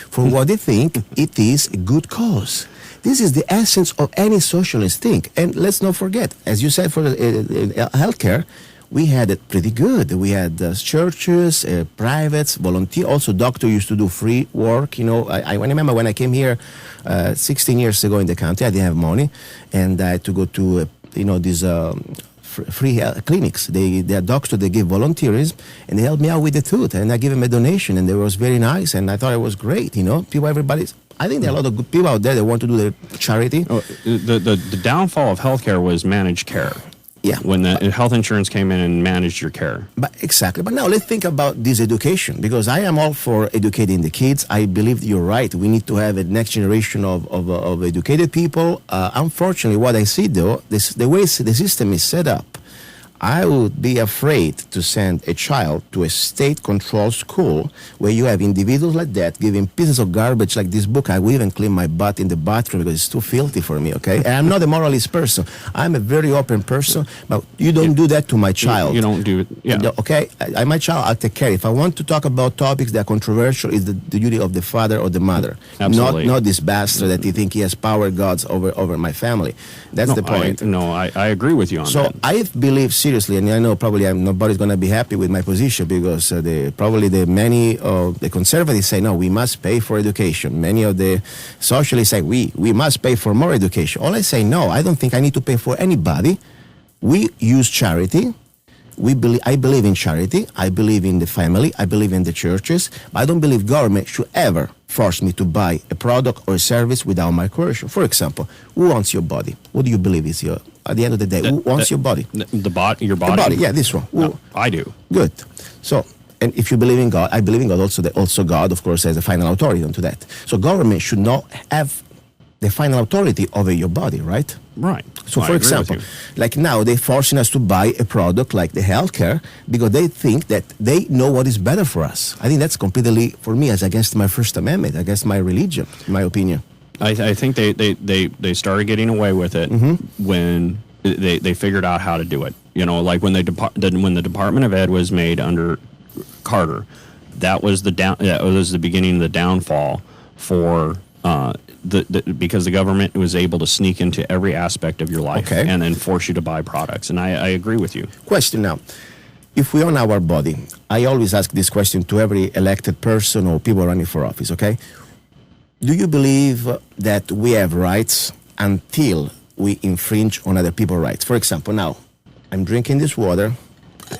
for what they think it is a good cause. This is the essence of any socialist thing. And let's not forget, as you said, for healthcare, we had it pretty good. We had churches, privates, volunteer. Also, doctor used to do free work. I remember when I came here 16 years ago in the country, I didn't have money, and I had to go to these free health clinics. They are doctors. They give volunteerism, and they helped me out with the tooth. And I gave them a donation, and it was very nice. And I thought it was great. I think there are a lot of good people out there that want to do the charity. Oh, the downfall of healthcare was managed care. Yeah. When the health insurance came in and managed your care. But exactly. But now let's think about this education, because I am all for educating the kids. I believe you're right. We need to have a next generation of educated people. Unfortunately, what I see though, the way the system is set up, I would be afraid to send a child to a state-controlled school where you have individuals like that giving pieces of garbage like this book. I will even clean my butt in the bathroom because it's too filthy for me, okay? And I'm not a moralist person. I'm a very open person, but you don't do that to my child. You don't do it, yeah. Okay? My child, I'll take care. If I want to talk about topics that are controversial, it's the duty of the father or the mother. Absolutely. Not this bastard that he think he has power gods over my family. That's the point. I agree with you on that. So I believe seriously, and I know probably nobody's going to be happy with my position, because many of the conservatives say, no, we must pay for education. Many of the socialists say, we must pay for more education. All I say, no, I don't think I need to pay for anybody. We use charity. I believe in charity. I believe in the family. I believe in the churches. But I don't believe government should ever force me to buy a product or a service without my coercion. For example, who wants your body? What do you believe is at the end of the day, who wants your body? Your body? The body, yeah, this one. No, I do. Good. So, and if you believe in God, I believe in God also. Also God, of course, has the final authority onto that. So government should not have the final authority over your body, right? Right. So, for example, like now they're forcing us to buy a product like the healthcare because they think that they know what is better for us. I think that's completely, for me, as against my First Amendment, against my religion, in my opinion. I think they started getting away with it when they figured out how to do it. Like when the Department of Ed was made under Carter, that was the beginning of the downfall for. Because the government was able to sneak into every aspect of your life and then force you to buy products. And I agree with you. Question now. If we own our body, I always ask this question to every elected person or people running for office, okay? Do you believe that we have rights until we infringe on other people's rights? For example, now, I'm drinking this water,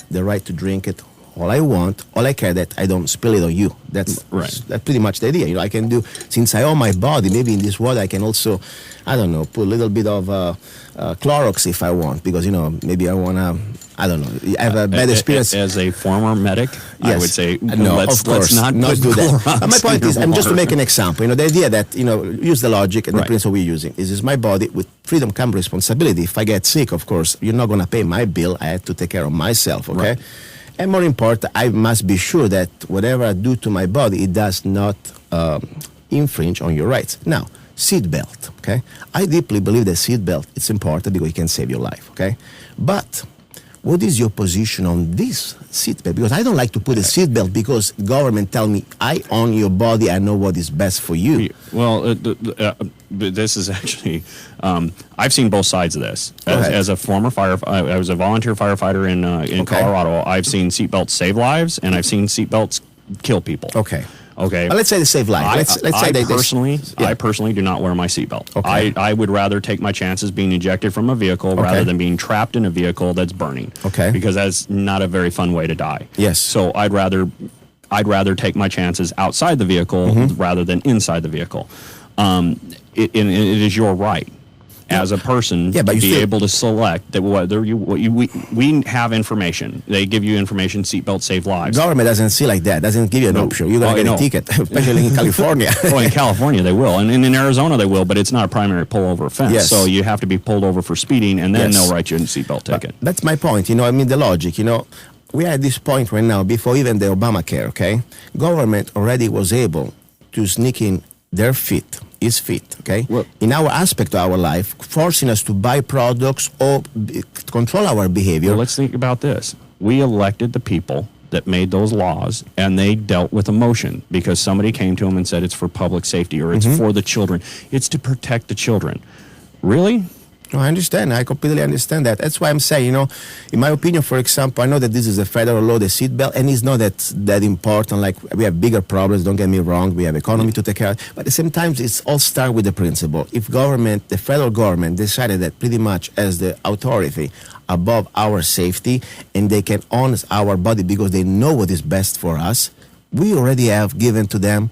the right to drink it all I want, all I care that I don't spill it on you. That's pretty much the idea. I can do, since I own my body, maybe in this water I can also, I don't know, put a little bit of Clorox if I want, because, maybe I want to, I don't know, have a bad experience. As a former medic, yes. I would say, no, let's not do that. Clorox My point is, just to make an water. example, the idea that, use the logic and the principle we're using. This is my body. With freedom comes responsibility. If I get sick, of course, you're not going to pay my bill. I have to take care of myself, okay? Right. And more important, I must be sure that whatever I do to my body, it does not infringe on your rights. Now, seatbelt, okay? I deeply believe that seatbelt is important because it can save your life, okay? But what is your position on this seatbelt? Because I don't like to put a seatbelt because government tell me I own your body, I know what is best for you. Well, this is actually, I've seen both sides of this. As a former firefighter, I was a volunteer firefighter in Colorado. I've seen seatbelts save lives, and I've seen seatbelts kill people. Okay. Okay. Let's say they save lives. I personally do not wear my seatbelt. Okay. I would rather take my chances being ejected from a vehicle rather than being trapped in a vehicle that's burning. Okay. Because that's not a very fun way to die. Yes. So I'd rather take my chances outside the vehicle rather than inside the vehicle. It is your right as a person to be able to select that whether we have information. They give you information, seatbelts save lives. Government doesn't see like that, doesn't give you an option. You're going to get a ticket, especially in California. In California they will, and in Arizona they will, but it's not a primary pullover offense. Yes. So you have to be pulled over for speeding, and then they'll write you a seatbelt ticket. That's my point. The logic, we are at this point right now, before even the Obamacare, okay? Government already was able to sneak in their feet, his feet, okay? Well, in our aspect of our life, forcing us to buy products or control our behavior. Well, let's think about this. We elected the people that made those laws, and they dealt with emotion because somebody came to them and said it's for public safety or it's for the children. It's to protect the children. Really? No, I understand. I completely understand that. That's why I'm saying, in my opinion, for example, I know that this is a federal law, the seatbelt, and it's not that important. Like, we have bigger problems, don't get me wrong. We have economy to take care of. But at the same time, it's all start with the principle. If the federal government decided that pretty much as the authority above our safety, and they can own our body because they know what is best for us, we already have given to them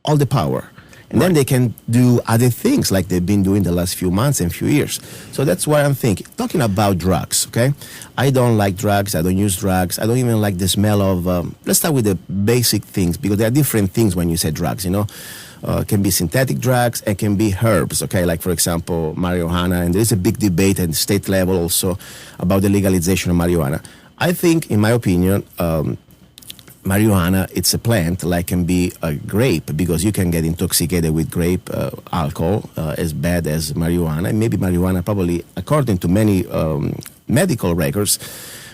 all the power. And then they can do other things like they've been doing the last few months and few years. So that's what I'm thinking. Talking about drugs, okay? I don't like drugs. I don't use drugs. I don't even like the smell of... let's start with the basic things, because there are different things when you say drugs, It can be synthetic drugs, it can be herbs, okay? Like, for example, marijuana. And there's a big debate at the state level also about the legalization of marijuana. I think, in my opinion... marijuana, it's a plant, like can be a grape, because you can get intoxicated with grape alcohol as bad as marijuana. And maybe marijuana, probably, according to many medical records,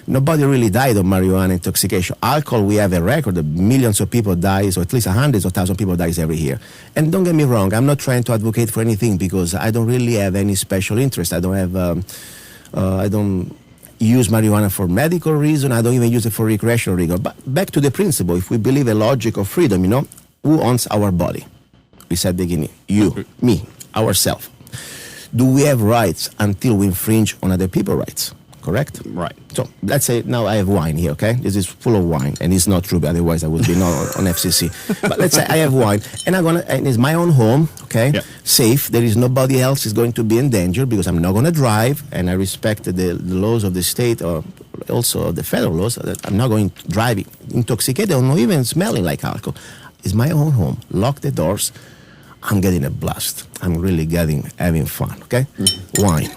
nobody really died of marijuana intoxication. Alcohol, we have a record of millions of people dies, or at least hundreds of thousands of people dies every year. And don't get me wrong, I'm not trying to advocate for anything, because I don't really have any special interest. I don't have, I don't use marijuana for medical reason. I don't even use it for recreational reason. But back to the principle, if we believe a logic of freedom, who owns our body? We said beginning, you, me, ourselves. Do we have rights until we infringe on other people's rights? Correct? Right. So let's say now I have wine here, okay? This is full of wine, and it's not true, but otherwise I would be not on FCC. But let's say I have wine, and and it's my own home, okay? Yep. Safe. There is nobody else is going to be in danger, because I'm not going to drive, and I respect the laws of the state, or also the federal laws. That I'm not going to drive intoxicated or not even smelling like alcohol. It's my own home. Lock the doors. I'm getting a blast. I'm really having fun, okay? Mm-hmm. Wine.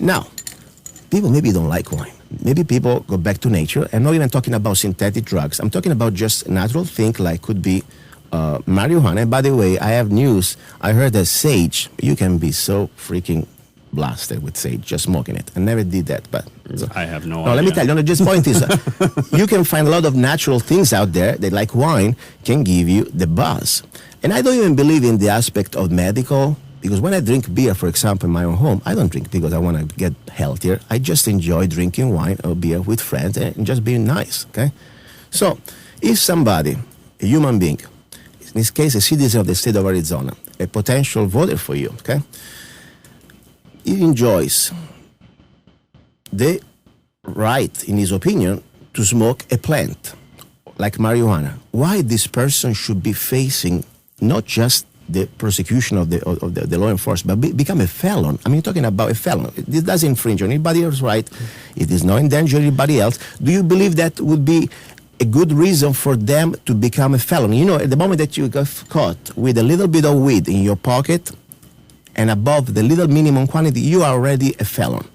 Now, people maybe don't like wine. Maybe people go back to nature. I'm not even talking about synthetic drugs. I'm talking about just natural thing, like could be marijuana. And by the way, I have news. I heard that sage, you can be so freaking blasted with sage, just smoking it. I never did that, but... I have no idea. Let me tell you, just point is, you can find a lot of natural things out there that, like wine, can give you the buzz. And I don't even believe in the aspect of medical, because when I drink beer, for example, in my own home, I don't drink because I want to get healthier. I just enjoy drinking wine or beer with friends and just being nice, okay? So, if somebody, a human being, in this case a citizen of the state of Arizona, a potential voter for you, okay? He enjoys the right, in his opinion, to smoke a plant like marijuana. Why this person should be facing not just the prosecution of the law enforcement, but become a felon? I mean, talking about a felon. This doesn't infringe on anybody else's right. It does not endanger anybody else. Do you believe that would be a good reason for them to become a felon? At the moment that you got caught with a little bit of weed in your pocket and above the little minimum quantity, you are already a felon.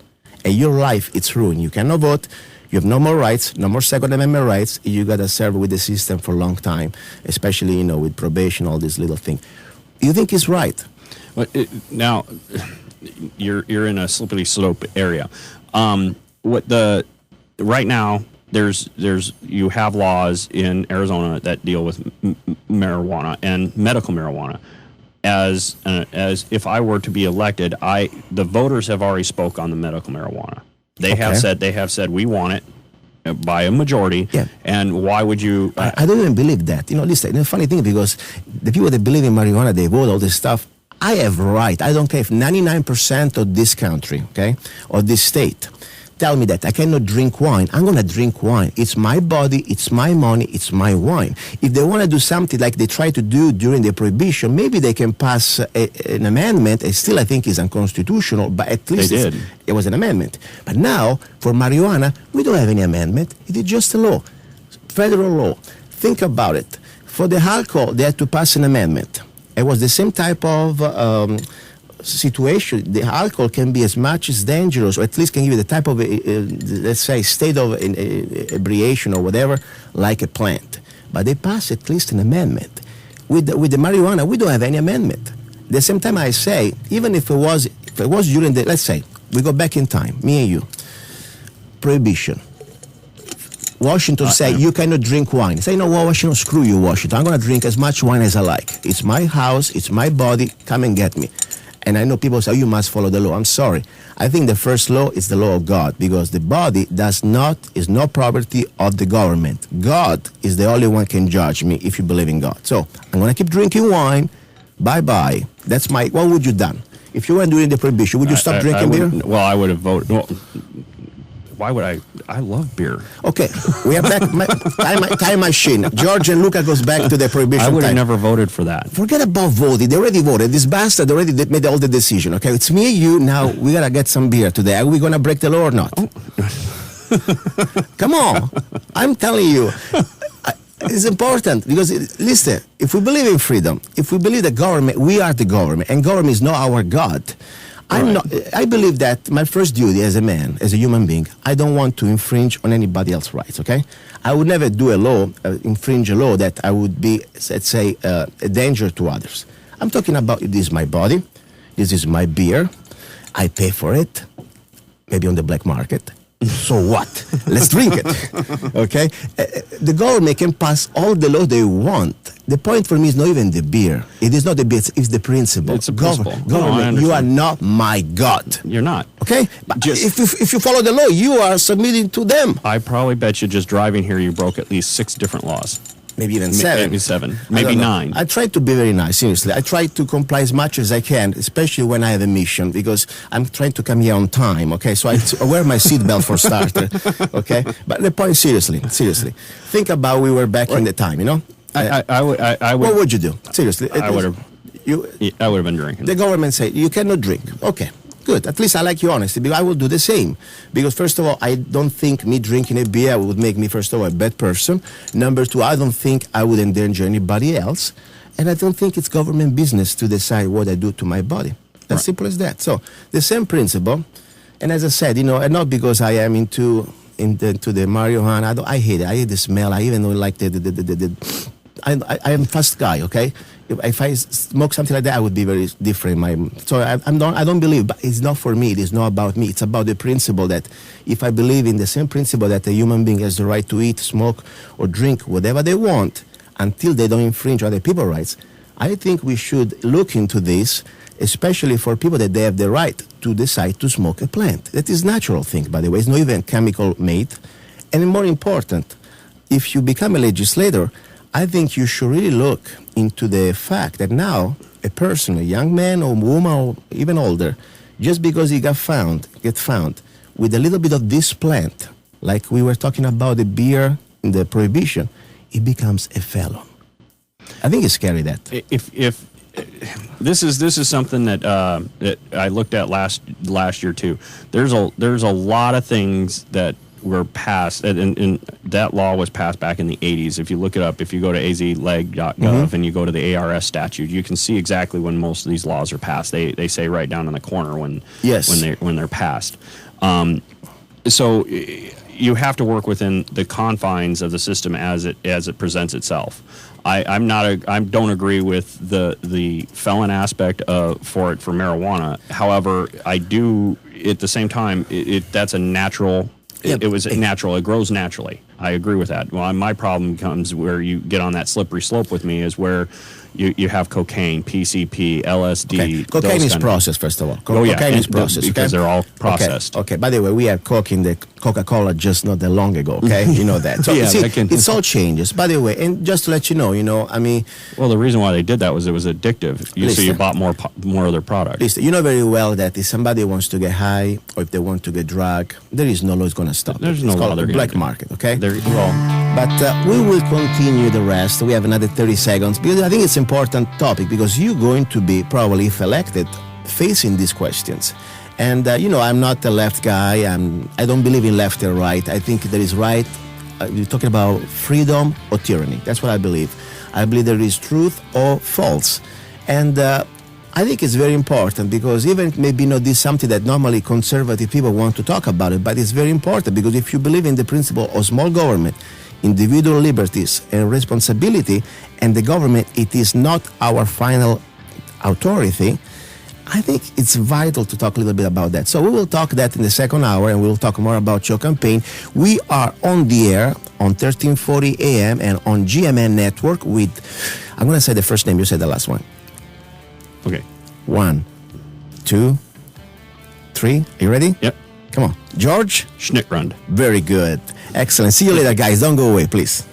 And your life, it's ruined. You cannot vote. You have no more rights, no more Second Amendment rights. You got to serve with the system for a long time, especially, with probation, all these little things. You think it's right? Well, now, you're in a slippery slope area. Right now, you have laws in Arizona that deal with marijuana and medical marijuana. As if I were to be elected, the voters have already spoke on the medical marijuana. They have said we want it by a majority. Yeah. And why would you? I don't even believe that. Listen, the funny thing, because the people that believe in marijuana, they vote all this stuff. I have right. I don't care if 99% of this country, okay, or this state, tell me that I cannot drink wine. I'm going to drink wine. It's my body, it's my money, it's my wine. If they want to do something like they tried to do during the Prohibition, maybe they can pass an amendment. It still, I think, is unconstitutional, but at least it was an amendment. But now, for marijuana, we don't have any amendment. It is just a law, federal law. Think about it. For the alcohol, they had to pass an amendment. It was the same type of situation. The alcohol can be as much as dangerous, or at least can give you the type of, let's say, state of ebriation or whatever, like a plant. But they passed at least an amendment. With the marijuana, we don't have any amendment. At the same time, I say, even if it was during the, let's say, we go back in time, me and you, Prohibition. Washington say you cannot drink wine. Say, Washington, screw you, Washington. I'm going to drink as much wine as I like. It's my house, it's my body, come and get me. And I know people say, you must follow the law. I'm sorry. I think the first law is the law of God, because the body is no property of the government. God is the only one can judge me if you believe in God. So I'm going to keep drinking wine. Bye-bye. That's what would you done? If you weren't doing the prohibition, would you stop drinking beer? Well, I would have voted. Well, why would I? I love beer. Okay, we are back. Time machine. George and Luca goes back to the prohibition. I would have time. never voted for that. Forget about voting. They already voted. This bastard already made all the decision. Okay, it's me and you. Now we gotta get some beer today. Are we gonna break the law or not? Oh. Come on, I'm telling you. It's important because, listen, if we believe in freedom, if we believe that government, we are the government, and government is not our God. I believe that my first duty as a man, as a human being, I don't want to infringe on anybody else's rights, okay? I would never do a law, infringe a law that I would be, let's say, a danger to others. I'm talking about, this is my body, this is my beer, I pay for it, maybe on the black market. So what? Let's drink it, okay? The government can pass all the law they want. The point for me is not even the beer. It is not the beer, it's the principle. It's a principle. Government, you are not my God. You're not. Okay? But if you follow the law, you are submitting to them. I probably bet you just driving here you broke at least 6 different laws. Maybe even 7. Maybe 7. Maybe 9. I try to be very nice, seriously. I try to comply as much as I can, especially when I have a mission, because I'm trying to come here on time, okay? So I wear my seatbelt for starter, okay? But the point, seriously, think about we were back in the time, you know? I would. What would you do? Seriously. I would have. I would have been drinking. The government say you cannot drink. Okay. Good. At least I like your honesty, because I will do the same. Because first of all, I don't think me drinking a beer would make me, first of all, a bad person. Number 2, I don't think I would endanger anybody else. And I don't think it's government business to decide what I do to my body. As simple as that. So the same principle. And as I said, and not because I am into the marijuana. I hate it. I hate the smell. I even don't like I am a fast guy, okay? If I smoke something like that, I would be very different. So I don't believe, but it's not for me. It is not about me. It's about the principle that if I believe in the same principle that a human being has the right to eat, smoke, or drink whatever they want until they don't infringe other people's rights, I think we should look into this, especially for people that they have the right to decide to smoke a plant. That is a natural thing, by the way. It's not even chemical made. And more important, if you become a legislator, I think you should really look into the fact that now a person, a young man or woman or even older, just because he get found with a little bit of this plant, like we were talking about the beer in the prohibition, he becomes a felon. I think it's scary that. If this is something that I looked at last year too. There's a lot of things that were passed, and that law was passed back in the 80s. If you look it up, if you go to azleg.gov and you go to the ARS statute, you can see exactly when most of these laws are passed. They say right down in the corner when they're passed. So you have to work within the confines of the system as it presents itself. I don't agree with the felon aspect for marijuana. However, I do at the same time. That's a natural. It was natural. It grows naturally. I agree with that. Well, my problem comes where you get on that slippery slope with me is where you have cocaine, PCP, LSD. Okay. Cocaine is processed, first of all. Cocaine is processed. Because they're all processed. Okay. By the way, we had Coke in the Coca-Cola just not that long ago, okay? You know that. So, it's all changes. By the way, and just to let you know, I mean... Well, the reason why they did that was it was addictive. So you bought more of their product. Listen, you know very well that if somebody wants to get high or if they want to get drug, there is no law that's going to stop There's it. no It's law called they're the black market, okay? But we will continue the rest. We have another 30 seconds because I think it's an important topic because you're going to be probably, if elected, facing these questions. And, I'm not a left guy. I don't believe in left or right. I think there is right. You're talking about freedom or tyranny. That's what I believe. I believe there is truth or false. And I think it's very important because even maybe not this something that normally conservative people want to talk about it, but it's very important because if you believe in the principle of small government, individual liberties and responsibility, and the government, it is not our final authority, I think it's vital to talk a little bit about that. So we will talk that in the second hour, and we'll talk more about your campaign. We are on the air on 1340 AM and on GMN Network with, I'm going to say the first name, you said the last one. Okay. 1, 2, 3. Are you ready? Yep. Come on. George? Schnittgrund. Very good. Excellent. See you later, guys. Don't go away, please.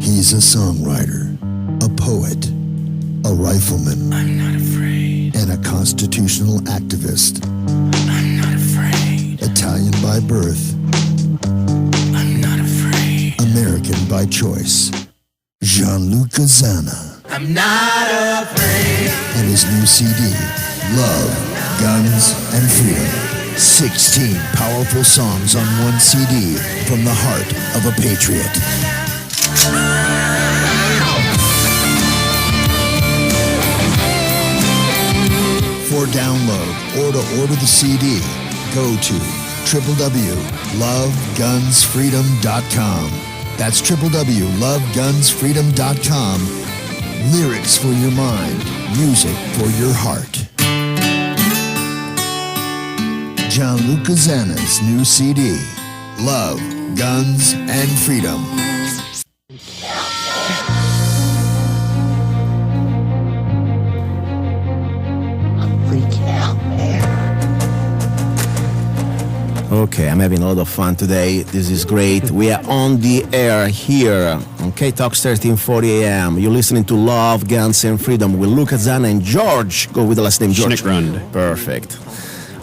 He's a songwriter, a poet, a rifleman, I'm not afraid. and a constitutional activist. I'm not afraid. Italian by birth, I'm not afraid. American by choice. Luca Zanna I'm not afraid. and his new CD, Love, Guns, and Freedom. 16 powerful songs on one CD from the heart of a patriot. For download or to order the CD, go to www.lovegunsfreedom.com. That's www.lovegunsfreedom.com. Lyrics for your mind, music for your heart. Gianluca Zanna's new CD, Love, Guns, and Freedom. Okay, I'm having a lot of fun today. This is great. We are on the air here. Okay, Talks 1340 AM. You're listening to Love, Guns, and Freedom with Luca Zanna and George. Go with the last name, George. Schnittgrund. Perfect.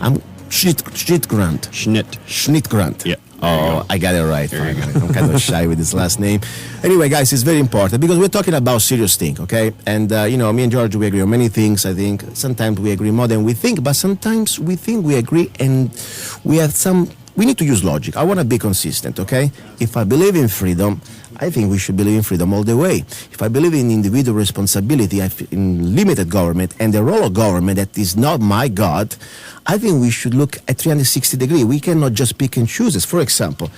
I'm Schnittgrund. Schnittgrund. Yeah. Oh, I got it right. Finally. I'm kind of shy with this last name. Anyway, guys, it's very important because we're talking about serious thing, okay? And, me and George, we agree on many things, I think. Sometimes we agree more than we think, but sometimes we think we agree and we need to use logic. I want to be consistent, okay? If I believe in freedom, I think we should believe in freedom all the way. If I believe in individual responsibility, in limited government and the role of government that is not my God, I think we should look at 360 degrees. We cannot just pick and choose. For example,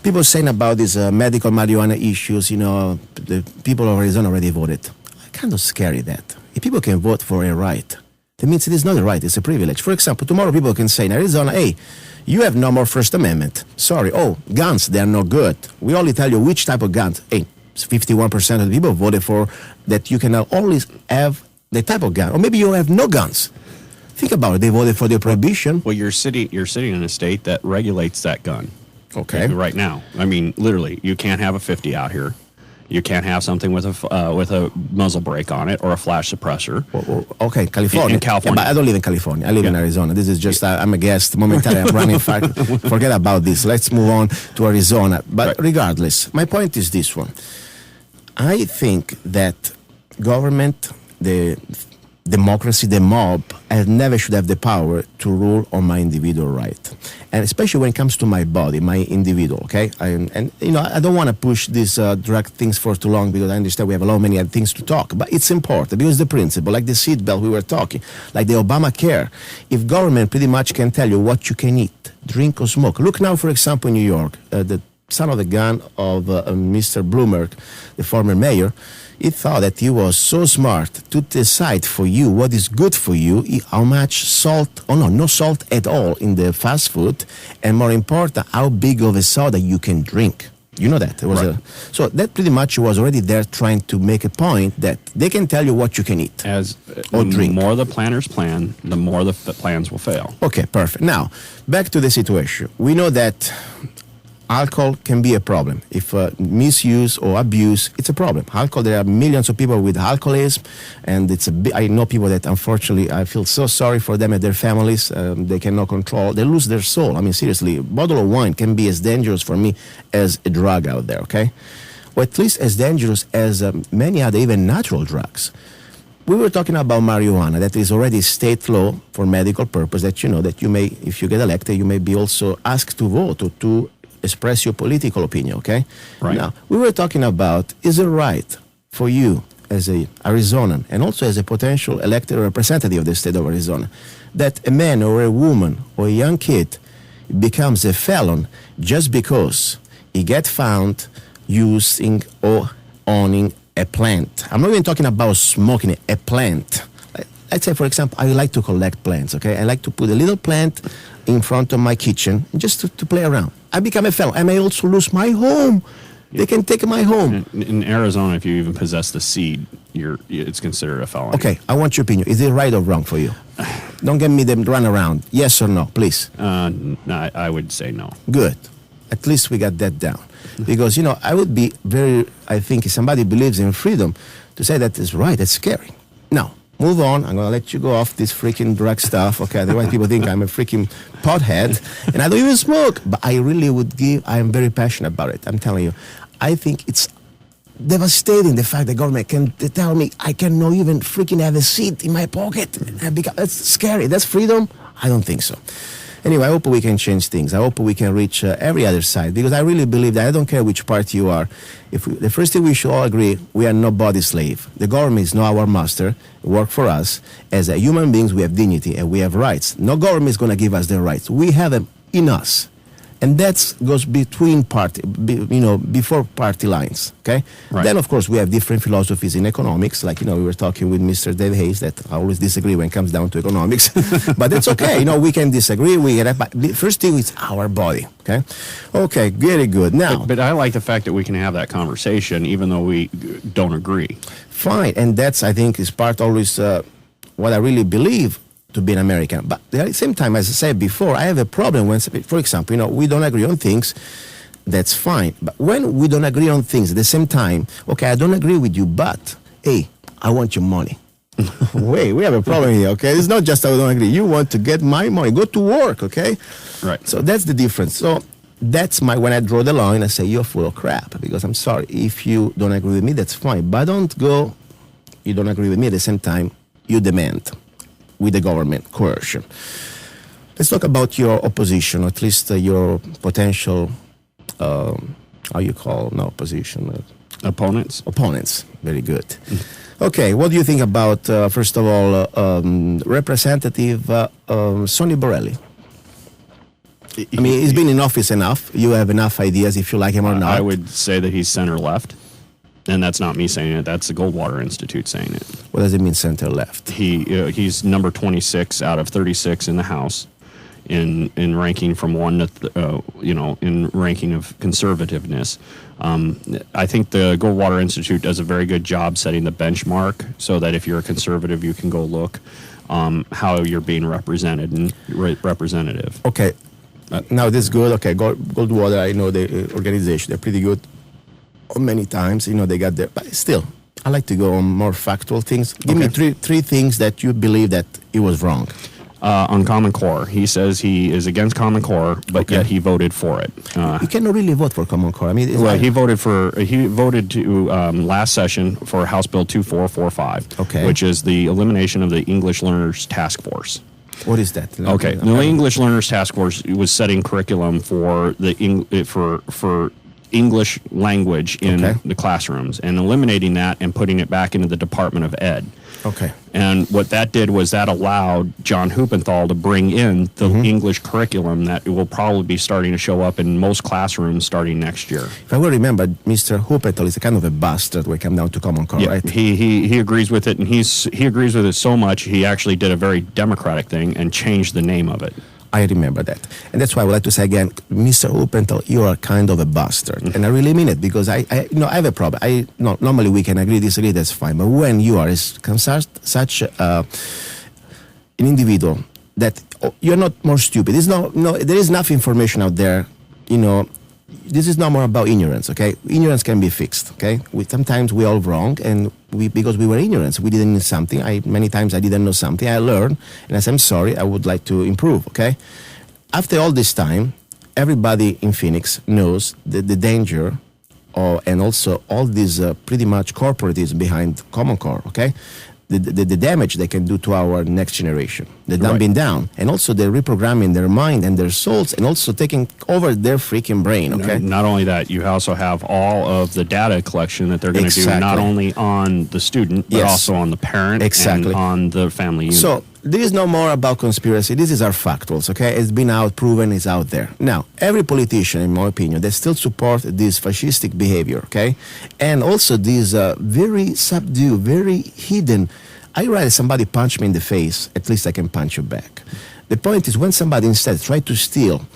people saying about these medical marijuana issues, the people of Arizona already voted. I kind of scary that. If people can vote for a right, that means it is not a right, it's a privilege. For example, tomorrow people can say in Arizona, hey, you have no more First Amendment. Sorry. Oh, guns, they are no good. We only tell you which type of guns. Hey, 51% of the people voted for that you can now only have the type of gun. Or maybe you have no guns. Think about it. They voted for the prohibition. Well, you're sitting in a state that regulates that gun. Okay. Right now. I mean, literally, you can't have a 50 out here. You can't have something with a muzzle brake on it or a flash suppressor. Okay, California. In California. Yeah, but I don't live in California. I live in Arizona. This is just, I'm a guest. Momentarily, I'm running far. Forget about this. Let's move on to Arizona. But regardless, my point is this one. I think that government, the democracy, the mob, never should have the power to rule on my individual right. And especially when it comes to my body, my individual, okay? I don't want to push these drug things for too long because I understand we have many other things to talk. But it's important because the principle, like the seatbelt we were talking, like the Obamacare, if government pretty much can tell you what you can eat, drink or smoke. Look now, for example, in New York, the son of the gun of Mr. Bloomberg, the former mayor, he thought that he was so smart to decide for you what is good for you, how much salt, no salt at all in the fast food, and more important, how big of a soda you can drink. You know that. So that pretty much was already there trying to make a point that they can tell you what you can eat or drink. The more the planners plan, the more the plans will fail. Okay, perfect. Now, back to the situation. We know that alcohol can be a problem. If misuse or abuse, it's a problem. Alcohol, there are millions of people with alcoholism, and I know people that unfortunately, I feel so sorry for them and their families. They cannot control. They lose their soul. I mean, seriously, a bottle of wine can be as dangerous for me as a drug out there, okay? Or at least as dangerous as many other, even natural drugs. We were talking about marijuana. That is already state law for medical purpose that that you may, if you get elected, you may be also asked to vote or to express your political opinion, okay? Right. Now, we were talking about, is it right for you as a Arizonan and also as a potential elected representative of the state of Arizona that a man or a woman or a young kid becomes a felon just because he gets found using or owning a plant? I'm not even talking about smoking a plant. Let's say, for example, I like to collect plants, okay? I like to put a little plant in front of my kitchen just to play around. I become a felon. I may also lose my home. They can take my home. In Arizona, if you even possess the seed, it's considered a felony. Okay, I want your opinion. Is it right or wrong for you? Don't get me them run around. Yes or no, please. No, I would say no. Good. At least we got that down. Because, I would be I think if somebody believes in freedom, to say that is right, that's scary. Now, move on. I'm going to let you go off this freaking drug stuff. Okay, otherwise people think I'm a freaking pothead. And I don't even smoke. But I really I am very passionate about it. I'm telling you. I think it's devastating the fact the government can tell me I cannot even freaking have a seat in my pocket. That's scary. That's freedom? I don't think so. Anyway, I hope we can change things. I hope we can reach every other side, because I really believe that I don't care which party you are. The first thing we should all agree, we are nobody's slave. The government is not our master. It works for us. As human beings, we have dignity and we have rights. No government is going to give us the rights. We have them in us. And that goes between before party lines, okay? Right. Then, of course, we have different philosophies in economics. Like, we were talking with Mr. Dave Hayes that I always disagree when it comes down to economics. But it's okay. We can disagree. But the first thing is our body, okay? Okay, very good. Now, But I like the fact that we can have that conversation even though we don't agree. Fine. And that's, I think, is part always what I really believe to be an American. But at the same time, as I said before, I have a problem when, for example, we don't agree on things. That's fine. But when we don't agree on things at the same time, okay, I don't agree with you, but, hey, I want your money. Wait, we have a problem here, okay? It's not just I don't agree. You want to get my money. Go to work, okay? Right. So that's the difference. So that's when I draw the line, I say, you're full of crap, because I'm sorry. If you don't agree with me, that's fine. But you don't agree with me at the same time, you demand with the government coercion. Let's talk about your opposition, or at least your potential, opposition? Opponents? Opponents, very good. Okay, what do you think about, first of all, Representative Sonny Borelli? I mean, he's been in office enough. You have enough ideas if you like him or not. I would say that he's center-left. And that's not me saying it. That's the Goldwater Institute saying it. What does it mean, center-left? He's number 26 out of 36 in the House in ranking from 1 to, in ranking of conservativeness. I think the Goldwater Institute does a very good job setting the benchmark so that if you're a conservative, you can go look how you're being represented and representative. Okay. Now, this is good. Okay, Goldwater, I know the organization. They're pretty good. Many times, they got there. But still, I like to go on more factual things. Give me three things that you believe that it was wrong. On Common Core, he says he is against Common Core, but yet he voted for it. You cannot really vote for Common Core. I mean, he voted to last session for House Bill 2445, which is the elimination of the English Learners Task Force. What is that? Okay, the English Learners Task Force was setting curriculum for for English language in the classrooms and eliminating that and putting it back into the Department of Ed. Okay. And what that did was that allowed John Huppenthal to bring in the English curriculum that will probably be starting to show up in most classrooms starting next year. If I will remember, Mr. Huppenthal is a kind of a bastard when it comes down to Common Core, right? He agrees with it, and he agrees with it so much he actually did a very democratic thing and changed the name of it. I remember that. And that's why I would like to say again, Mr. Huppenthal, you are kind of a bastard. And I really mean it, because I have a problem. Normally we can agree, disagree, that's fine. But when you are such an individual that you're not more stupid. There is enough information out there, this is not more about ignorance, okay? Ignorance can be fixed, okay? Sometimes we're all wrong, and because we were ignorant, we didn't know something. Many times I didn't know something. I learned, and I said, I'm sorry, I would like to improve, okay? After all this time, everybody in Phoenix knows the danger, and also all these pretty much corporatism behind Common Core, okay? The damage they can do to our next generation. They're dumbing down. And also they're reprogramming their mind and their souls and also taking over their freaking brain, okay? Not only that, you also have all of the data collection that they're going to do, not only on the student, but also on the parent and on the family unit. So this is no more about conspiracy. This is our factuals, okay? It's been out, proven, it's out there. Now, every politician, in my opinion, they still support this fascistic behavior, okay? And also this very subdued, very hidden. I rather somebody punch me in the face, at least I can punch you back. The point is, when somebody instead tries to steal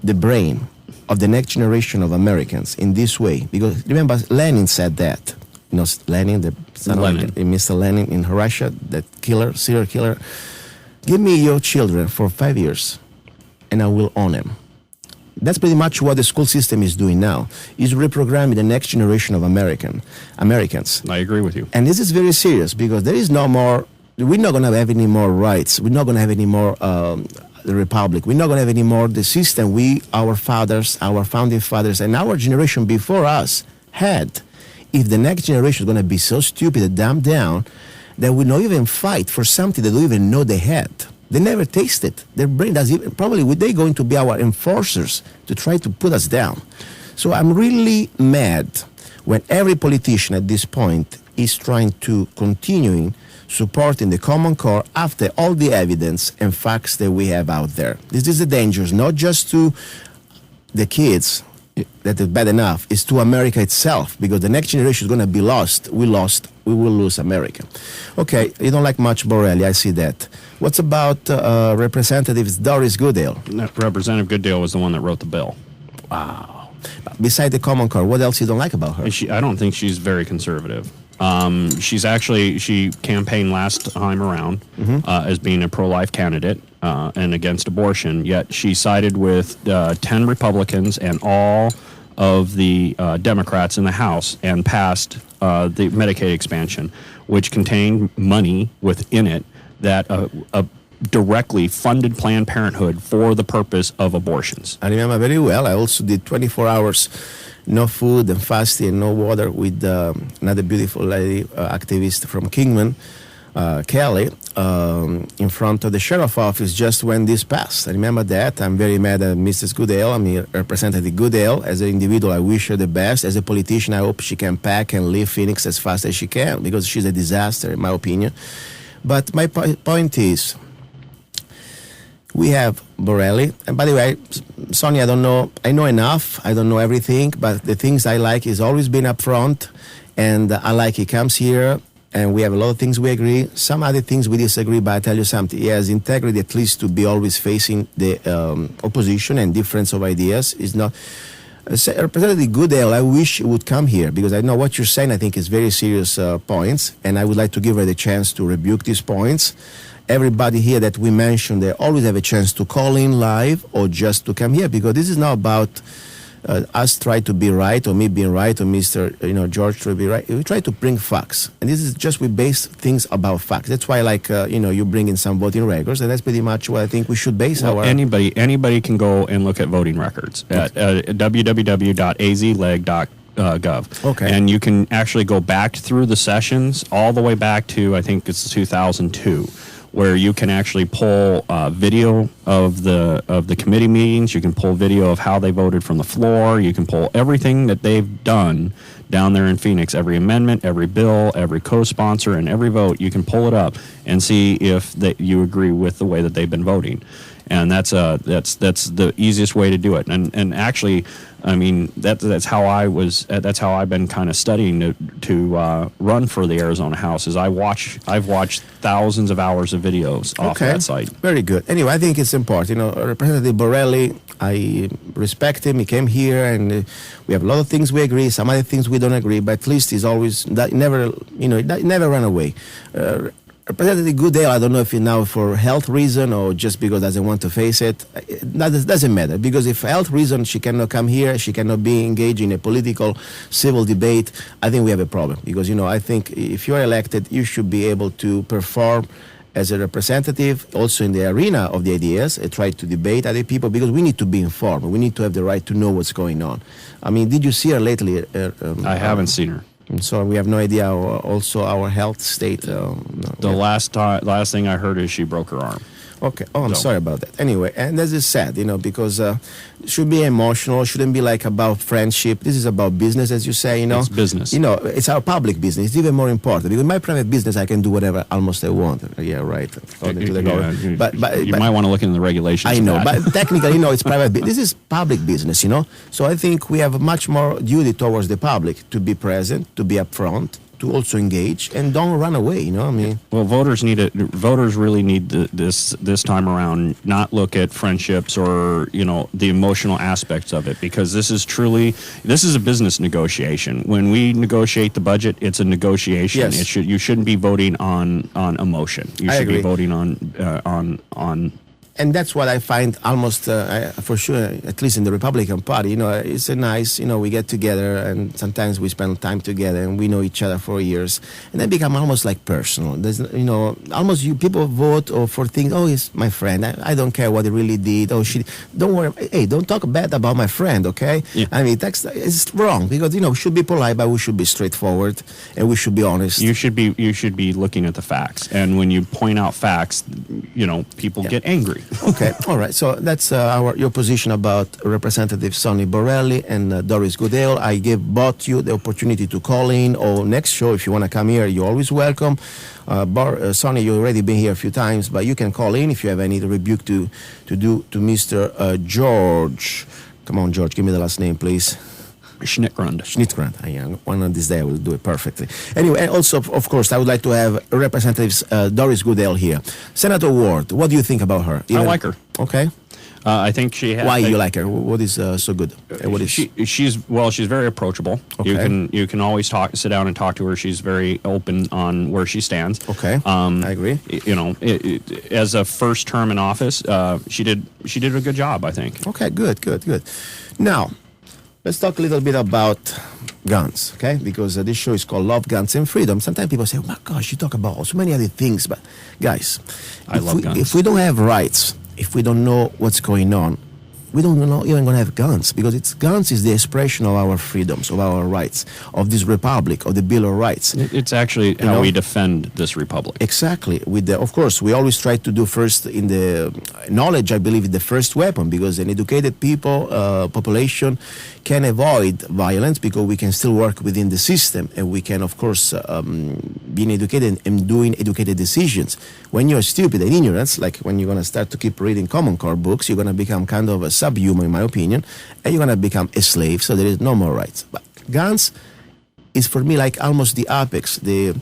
the brain of the next generation of Americans in this way, because remember, Lenin said that. You know, Lenin, the son Lenin. of Mr. Lenin in Russia, that serial killer. Give me your children for 5 years, and I will own them. That's pretty much what the school system is doing now, is reprogramming the next generation of Americans. I agree with you. And this is very serious, because there is no more, we're not going to have any more rights. We're not going to have any more the republic. We're not going to have any more the system our fathers, our founding fathers, and our generation before us had. If the next generation is going to be so stupid and dumbed down that we not even fight for something they don't even know they had. They never taste it. Their brain doesn't even, probably they're going to be our enforcers to try to put us down. So I'm really mad when every politician at this point is trying to continuing supporting the Common Core after all the evidence and facts that we have out there. This is a danger, not just to the kids, that is bad enough, is to America itself, because the next generation is going to be lost. We will lose America. Okay, you don't like much Borelli, I see that. What's about Representative Doris Goodale? Representative Goodale was the one that wrote the bill. Wow. Beside the Common Core, what else you don't like about her? I don't think she's very conservative. She campaigned last time around as being a pro-life candidate and against abortion, yet she sided with 10 Republicans and all of the Democrats in the House and passed the Medicaid expansion, which contained money within it that directly funded Planned Parenthood for the purpose of abortions. I remember very well. I also did 24 hours no food and fasting and no water with another beautiful lady, activist from Kingman, Kelly, in front of the sheriff's office just when this passed. I remember that. I'm very mad at Mrs. Goodale. I mean, Representative Goodale. As an individual, I wish her the best. As a politician, I hope she can pack and leave Phoenix as fast as she can, because she's a disaster, in my opinion. But my point is, we have Borelli. And by the way, Sonny, I don't know. I know enough. I don't know everything. But the things I like is always being upfront. And I like he comes here, and we have a lot of things we agree. Some other things we disagree, but I tell you something. He has integrity, at least, to be always facing the opposition and difference of ideas. Is not... Representative Goodale, I wish he would come here, because I know what you're saying, I think, is very serious points, and I would like to give her the chance to rebuke these points. Everybody here that we mentioned, they always have a chance to call in live or just to come here, because this is not about us try to be right, or me being right, or Mr. George to be right. We try to bring facts, and this is just we base things about facts. That's why, like you bring in some voting records, and that's pretty much what I think we should base our. Anybody can go and look at voting records at www.azleg.gov. Okay. And you can actually go back through the sessions all the way back to, I think it's 2002. Where you can actually pull video of the committee meetings. You can pull video of how they voted from the floor. You can pull everything that they've done down there in Phoenix. Every amendment, every bill, every co-sponsor, and every vote. You can pull it up and see if you agree with the way that they've been voting. And that's the easiest way to do it. And actually, I mean, that's how I've been kind of studying to run for the Arizona House. Is I've watched thousands of hours of videos off that site. Very good. Anyway, I think it's important. Representative Borelli, I respect him. He came here, and we have a lot of things we agree. Some other things we don't agree. But at least he's always never run away. Representative Goodale, I don't know if he now for health reason or just because doesn't want to face it. That doesn't matter, because if for health reason she cannot come here, she cannot be engaged in a political, civil debate, I think we have a problem. Because, I think if you're elected, you should be able to perform as a representative, also in the arena of the ideas, try to debate other people, because we need to be informed. We need to have the right to know what's going on. I mean, did you see her lately? I haven't seen her. So we have no idea also our health state. The last thing I heard is she broke her arm. Okay. Oh, I'm sorry about that. Anyway, and this is sad, because it should be emotional. Shouldn't be like about friendship. This is about business, as you say, It's business. It's our public business. It's even more important, because my private business, I can do whatever almost I want. Yeah, right. According to the government. But you might want to look into the regulations. I know, but technically, it's private. This is public business, So I think we have much more duty towards the public to be present, to be upfront, to also engage and don't run away. You know, I mean, Well, voters need it. Voters really need this time around not look at friendships or the emotional aspects of it, because this is a business negotiation. When we negotiate the budget, it's a negotiation. Yes. You shouldn't be voting on emotion. You I should agree. be voting on. and that's what I find almost for sure, at least in the Republican Party. It's a nice, we get together and sometimes we spend time together and we know each other for years, and then become almost like personal. There's, almost people vote for things. Oh, he's my friend. I don't care what he really did. Oh, don't worry. Hey, don't talk bad about my friend, okay? Yeah. I mean, it's wrong because we should be polite, but we should be straightforward and we should be honest. You should be looking at the facts, and when you point out facts, people get angry. Okay, all right. So that's your position about Representative Sonny Borrelli and Doris Goodale. I give both you the opportunity to call in, or next show if you want to come here, you're always welcome. Sonny, you've already been here a few times, but you can call in if you have any rebuke to do to Mr. George. Come on, George, give me the last name, please. Schnittgrund. One of these days I will do it perfectly. Anyway, and also, of course, I would like to have Representative Doris Goodale here. Senator Ward, what do you think about her? I like her. Okay. I think she has. Why you like her? What is so good? What is she's very approachable. Okay. You can always sit down and talk to her. She's very open on where she stands. Okay. I agree. As a first term in office, she did a good job, I think. Okay, good. Now, let's talk a little bit about guns, okay? Because this show is called Love, Guns, and Freedom. Sometimes people say, oh my gosh, you talk about so many other things. But guys, I love guns. If we don't have rights, if we don't know what's going on, we don't know even going to have guns, because guns is the expression of our freedoms, of our rights, of this republic, of the Bill of Rights. It's actually how we defend this republic. Exactly. Of course, we always try to do first in the knowledge. I believe is the first weapon, because an educated population can avoid violence, because we can still work within the system, and we can, of course, being educated and doing educated decisions. When you're stupid and ignorant, like when you're going to start to keep reading Common Core books, you're going to become kind of a subhuman, in my opinion, and you're going to become a slave, so there is no more rights. But guns is for me like almost the apex, the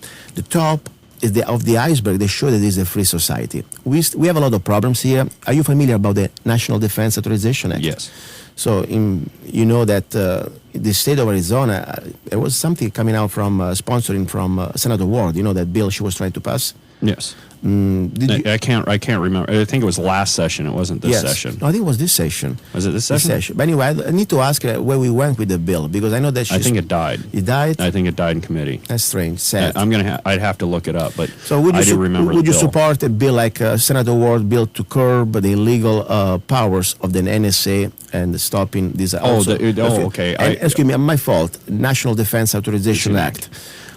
top is of the iceberg. They show that it is a free society. We have a lot of problems here. Are you familiar about the National Defense Authorization Act? Yes. So you know that the state of Arizona, there was something coming out from sponsoring from Senator Ward. You know that bill she was trying to pass. Yes. I can't remember. I think it was last session. It wasn't this session. No, I think it was this session. Was it this session? But anyway, I need to ask where we went with the bill, because I know that I think it died. It died? I think it died in committee. That's strange. Sad. I'd have to look it up, but so would you remember. Would the you bill. support a bill like Senator Ward bill to curb the illegal powers of the NSA and stopping these? Okay. Excuse me, my fault. National Defense Authorization Act.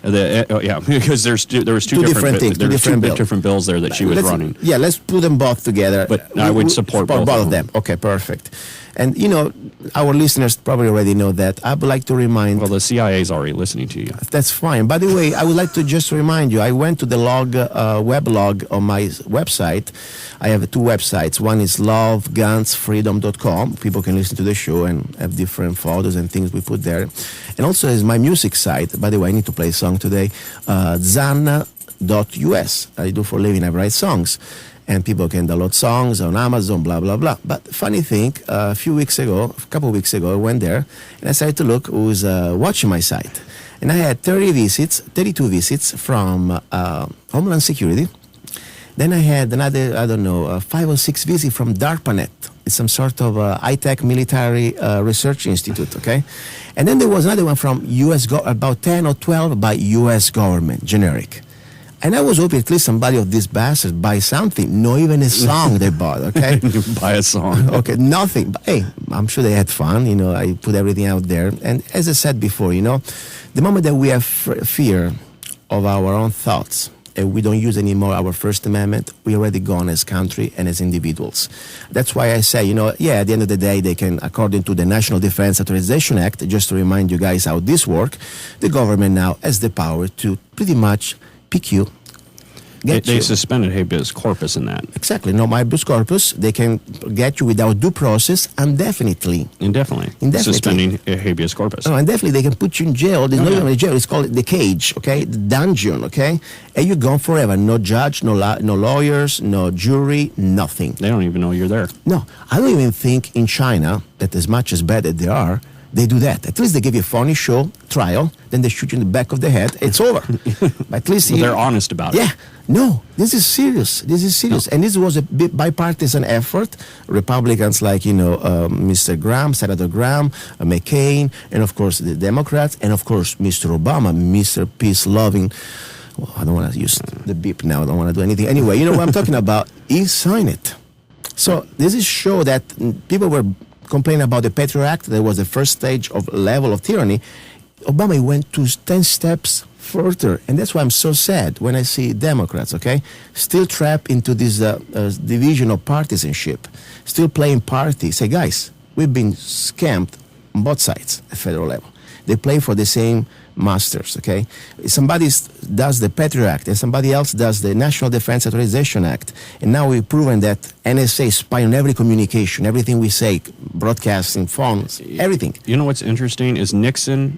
Because there was two different things. There were two different bills there that she was running. Yeah, let's put them both together. But I would support both of them. Okay, perfect. And our listeners probably already know that. I would like to remind. Well, the CIA is already listening to you. That's fine. By the way, I would like to just remind you. I went to the weblog on my website. I have two websites. One is lovegunsfreedom.com. People can listen to the show and have different photos and things we put there. And also is my music site. By the way, I need to play a song today. Zanna.us. I do for a living. I write songs. And people can download songs on Amazon, blah, blah, blah. But funny thing, a couple of weeks ago, I went there and I started to look who was watching my site. And I had 32 visits from Homeland Security. Then I had another, 5 or 6 visits from DARPANET. It's some sort of high-tech military research institute, okay? And then there was another one from about 10 or 12 by U.S. government, generic. And I was hoping at least somebody of these bastards buy something, not even a song they bought, okay? Buy a song. Okay, nothing. But hey, I'm sure they had fun, I put everything out there. And as I said before, the moment that we have fear of our own thoughts, and we don't use anymore our First Amendment, we're already gone as country and as individuals. That's why I say, at the end of the day, they can, according to the National Defense Authorization Act, just to remind you guys how this works, the government now has the power to pretty much pick you, get They you. suspended habeas corpus in that. Exactly. No habeas corpus. They can get you without due process indefinitely. Indefinitely. Indefinitely. Suspending a habeas corpus. No, and definitely they can put you in jail. There's not even a jail. It's called the cage, okay? The dungeon, okay? And you're gone forever. No judge, no lawyers, no jury, nothing. They don't even know you're there. No, I don't even think in China that as much as bad as they are, they do that. At least they give you a funny show, trial, then they shoot you in the back of the head. It's over. But at least But they're honest about it. Yeah. No, this is serious. This is serious. And this was a bipartisan effort. Republicans like, Mr. Graham, Senator Graham, McCain, and of course the Democrats, and of course Mr. Obama, Mr. Peace-loving. Well, I don't want to use the beep now. I don't want to do anything. Anyway, you know what I'm talking about? He signed it. So this is show that people were complaining about the Patriot Act. That was the first stage of level of tyranny. Obama went to 10 steps further, and that's why I'm so sad when I see Democrats, okay, still trapped into this division of partisanship, still playing party. Say, guys, we've been scammed on both sides at federal level. They play for the same masters, okay? Somebody does the Patriot Act and somebody else does the National Defense Authorization Act. And now we've proven that NSA spy on every communication, everything we say, broadcasting, phones, everything. You know what's interesting is Nixon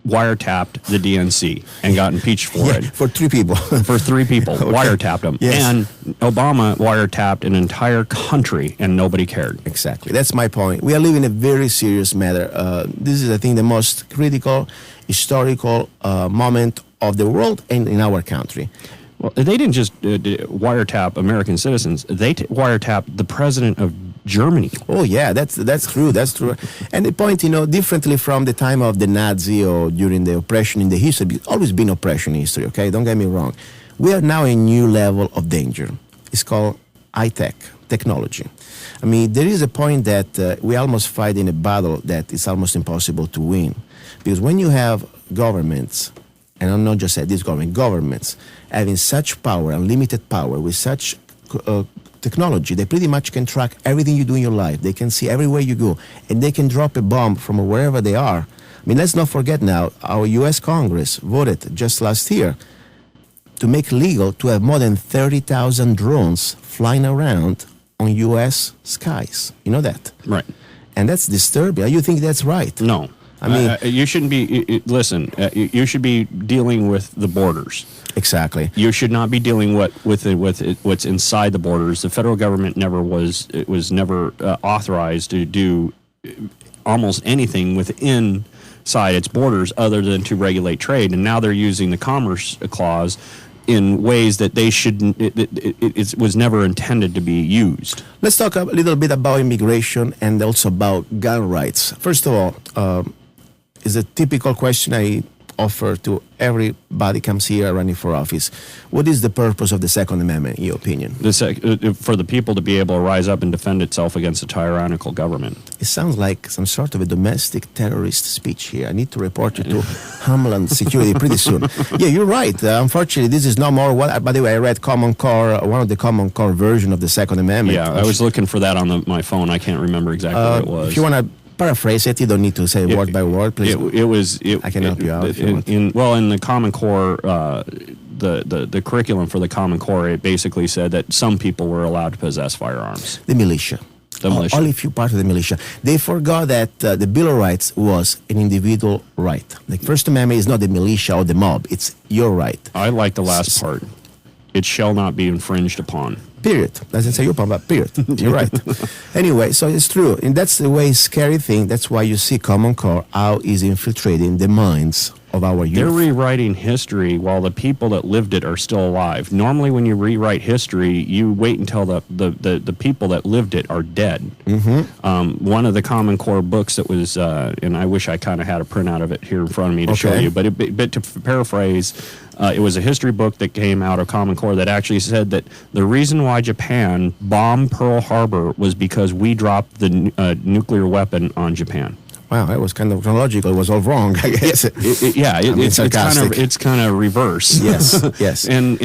wiretapped the DNC and got impeached for it. For 3 people. For 3 people. Okay. Wiretapped them. Yes. And Obama wiretapped an entire country and nobody cared. Exactly. That's my point. We are living a very serious matter. This is, I think, the most critical, historical moment of the world and in our country. Well, they didn't just wiretap American citizens. They wiretapped the president of Germany. Oh yeah, that's true. That's true. And the point, differently from the time of the Nazi or during the oppression in the history, it's always been oppression in history. Okay, don't get me wrong. We are now a new level of danger. It's called high-tech technology. I mean, there is a point that we almost fight in a battle that is almost impossible to win, because when you have governments, and I'm not just saying this governments having such power, unlimited power, with such technology, they pretty much can track everything you do in your life. They can see everywhere you go, and they can drop a bomb from wherever they are. I mean, let's not forget now, our U.S. Congress voted just last year to make legal to have more than 30,000 drones flying around on U.S. skies. You know that? Right. And that's disturbing. You think that's right? No. I mean, you shouldn't be. Listen, you should be dealing with the borders. Exactly. You should not be dealing with what's inside the borders. The federal government was never authorized to do almost anything inside its borders other than to regulate trade. And now they're using the Commerce Clause in ways that they shouldn't. It was never intended to be used. Let's talk a little bit about immigration and also about gun rights. First of all, is a typical question I offer to everybody comes here running for office. What is the purpose of the Second Amendment, in your opinion? For the people to be able to rise up and defend itself against a tyrannical government. It sounds like some sort of a domestic terrorist speech here. I need to report you to Homeland Security pretty soon. Yeah, you're right. Unfortunately, this is no more. By the way, I read Common Core, one of the Common Core version of the Second Amendment. Yeah, I was looking for that on my phone. I can't remember exactly what it was. If you want to paraphrase it, you don't need to say word by word, please. I can help you out if you want. In the Common Core, the curriculum for the Common Core, it basically said that some people were allowed to possess firearms. The militia. Only a few part of the militia. They forgot that the Bill of Rights was an individual right. The First Amendment is not the militia or the mob. It's your right. I like the last part. It shall not be infringed upon. Period. Doesn't say upon, but period. You're right. Anyway, so it's true. And that's the way scary thing. That's why you see Common Core, how is infiltrating the minds of our youth. They're rewriting history while the people that lived it are still alive. Normally, when you rewrite history, you wait until the people that lived it are dead. Mm-hmm. One of the Common Core books that was, and I wish I kind of had a printout of it here in front of me to show you, but to paraphrase, it was a history book that came out of Common Core that actually said that the reason why Japan bombed Pearl Harbor was because we dropped the nuclear weapon on Japan. Wow, that was kind of chronological. It was all wrong, I guess. It's kind of reverse. Yes, yes. and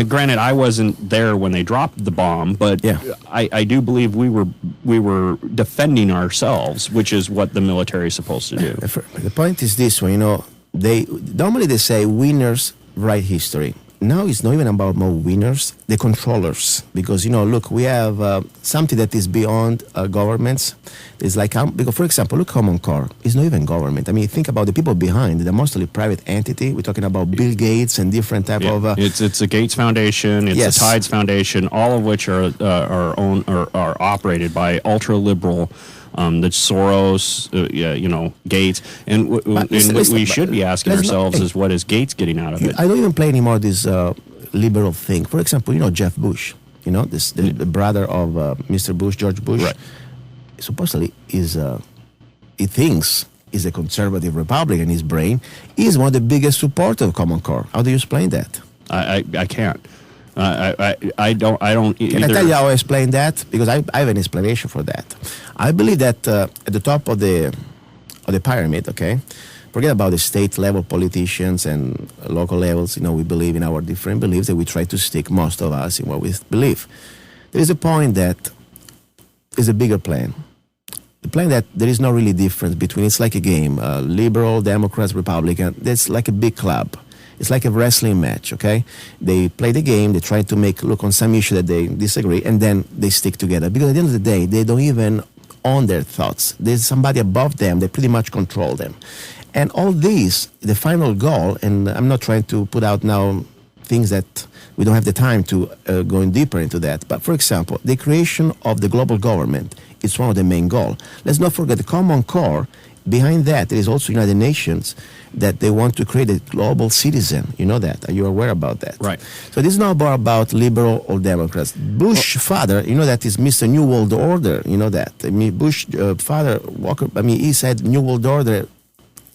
granted, I wasn't there when they dropped the bomb, but yeah. I do believe we were defending ourselves, which is what the military is supposed to do. The point is this one, they normally they say winners write history. now it's not even about more winners, the controllers. Because, look, we have something that is beyond governments. It's like, because, for example, look, Common Core is not even government. I mean, think about the people behind. They're mostly private entity. We're talking about Bill Gates and different type of... It's the Gates Foundation, it's Yes. the Tides Foundation, all of which are owned or are operated by ultra-liberal the Soros, Gates, and what we should be asking ourselves is, what is Gates getting out of it? I don't even play anymore this liberal thing. For example, Jeff Bush, the brother of Mr. Bush, George Bush, Right. supposedly he thinks is a conservative Republican in his brain. He's one of the biggest supporters of Common Core. How do you explain that? I can't. I don't either. Can I tell you how I explain that? Because I have an explanation for that. I believe that at the top of the pyramid, okay, forget about the state level politicians and local levels. We believe in our different beliefs, and we try to stick, most of us, in what we believe. There is a point that is a bigger plan. The plan that there is no really difference between. It's like a game, liberal, Democrats, Republican. That's like a big club. It's like a wrestling match, okay? They play the game, they try to look on some issue that they disagree, and then they stick together. Because at the end of the day, they don't even own their thoughts. There's somebody above them that pretty much control them. And all these, the final goal, and I'm not trying to put out now things that we don't have the time to go in deeper into that. But for example, the creation of the global government is one of the main goals. Let's not forget the Common Core. Behind that, there is also United Nations that they want to create a global citizen. You know that? Are you aware about that? Right. So this is not about liberal or Democrats. Bush father, that is Mr. New World Order. You know that? I mean, Bush father, he said New World Order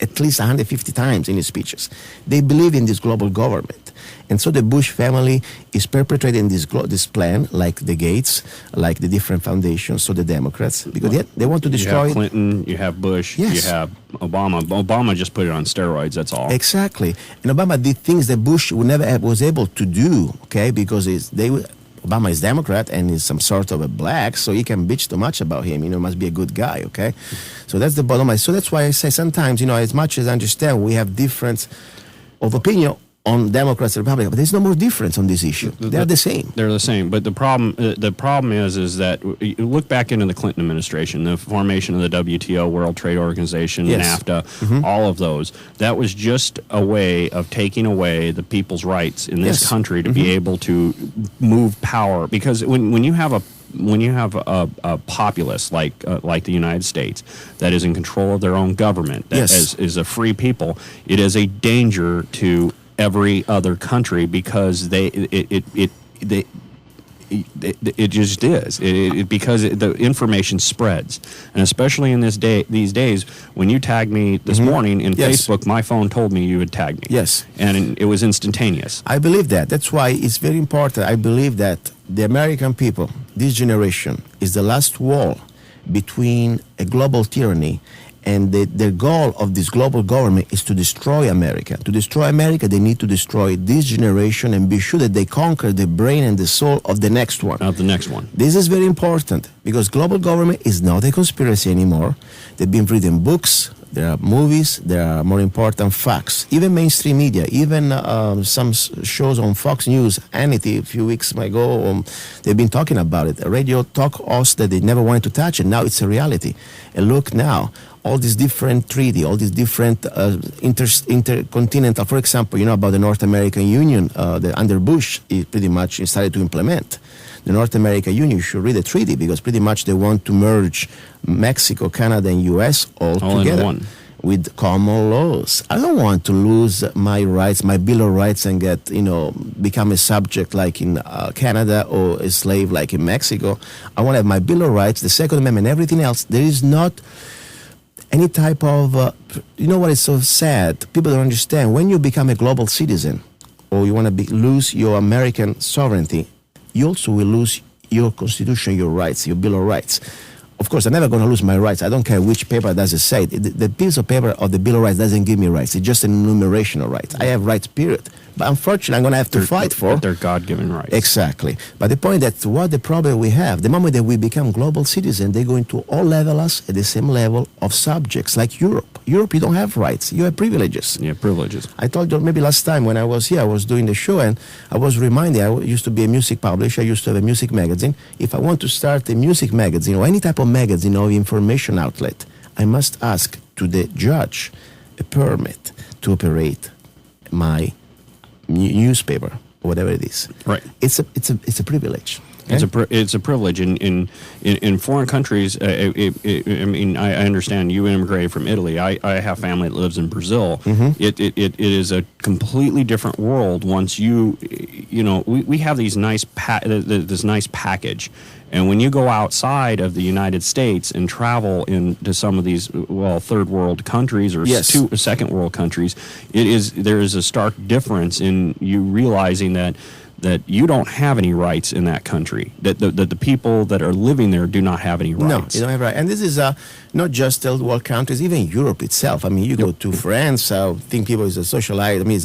at least 150 times in his speeches. They believe in this global government. And so the Bush family is perpetrating this plan, like the Gates, like the different foundations, so the Democrats, because they want to destroy... You have Clinton, you have Bush, Yes. you have Obama. Obama just put it on steroids, that's all. Exactly. And Obama did things that Bush would never was able to do, okay, because Obama is Democrat and is some sort of a black, so you can bitch too much about him. Must be a good guy, okay? So that's the bottom line. So that's why I say sometimes, as much as I understand, we have difference of opinion on Democrats and Republicans, but there's no more difference on this issue. They're the same. They're the same. But the problem is that you look back into the Clinton administration, the formation of the WTO, World Trade Organization, Yes. NAFTA, all of those. That was just a way of taking away the people's rights in this Yes. country to be able to move power. Because when you have a populace like the United States that is in control of their own government, that Yes. is a free people, it is a danger to every other country because it just is because the information spreads, and especially in these days when you tagged me this morning in Yes. Facebook, my phone told me you would tag me. Yes. And it was instantaneous. I believe that. That's why it's very important. I believe that the American people, this generation, is the last wall between a global tyranny, and the goal of this global government is to destroy America. To destroy America, they need to destroy this generation and be sure that they conquer the brain and the soul of the next one. The next one. This is very important because global government is not a conspiracy anymore. They've been written books, there are movies, there are more important facts. Even mainstream media, even some shows on Fox News, Hannity, a few weeks ago, they've been talking about it. Radio talk us that they never wanted to touch it. Now it's a reality. And look now, all these different treaty, all these different intercontinental, for example, about the North American Union that under Bush it pretty much started to implement. The North American Union, you should read the treaty because pretty much they want to merge Mexico, Canada, and U.S. all together. In one. With common laws. I don't want to lose my rights, my Bill of Rights, and get, become a subject like in Canada or a slave like in Mexico. I want to have my Bill of Rights, the Second Amendment, everything else. There is not any type of, what is so sad? People don't understand. When you become a global citizen or you want to lose your American sovereignty, you also will lose your constitution, your rights, your Bill of Rights. Of course, I'm never going to lose my rights. I don't care which paper does it say. The piece of paper of the Bill of Rights doesn't give me rights. It's just an enumeration of rights. I have rights, period. But unfortunately, I'm going to have to fight for. their God-given rights. Exactly. But the point that what the problem we have, the moment that we become global citizens, they're going to all level us at the same level of subjects, like Europe. Europe, you don't have rights. You have privileges. Yeah, privileges. I told you maybe last time when I was here, I was doing the show, and I was reminded, I used to be a music publisher, I used to have a music magazine. If I want to start a music magazine or any type of magazine or information outlet, I must ask to the judge a permit to operate my newspaper, or whatever it is. Right. It's a privilege. Okay? It's a privilege in foreign countries. I mean, I understand you immigrated from Italy. I have family that lives in Brazil. Mm-hmm. It is a completely different world. Once you know, we have these nice this nice package, and when you go outside of the United States and travel into some of these third world countries or Yes. second world countries, there is a stark difference in you realizing that you don't have any rights in that country. That the people that are living there do not have any rights. No, you don't have right. And this is not just third world countries, even Europe itself. I mean, you go to France, I think people is a socialite. I mean,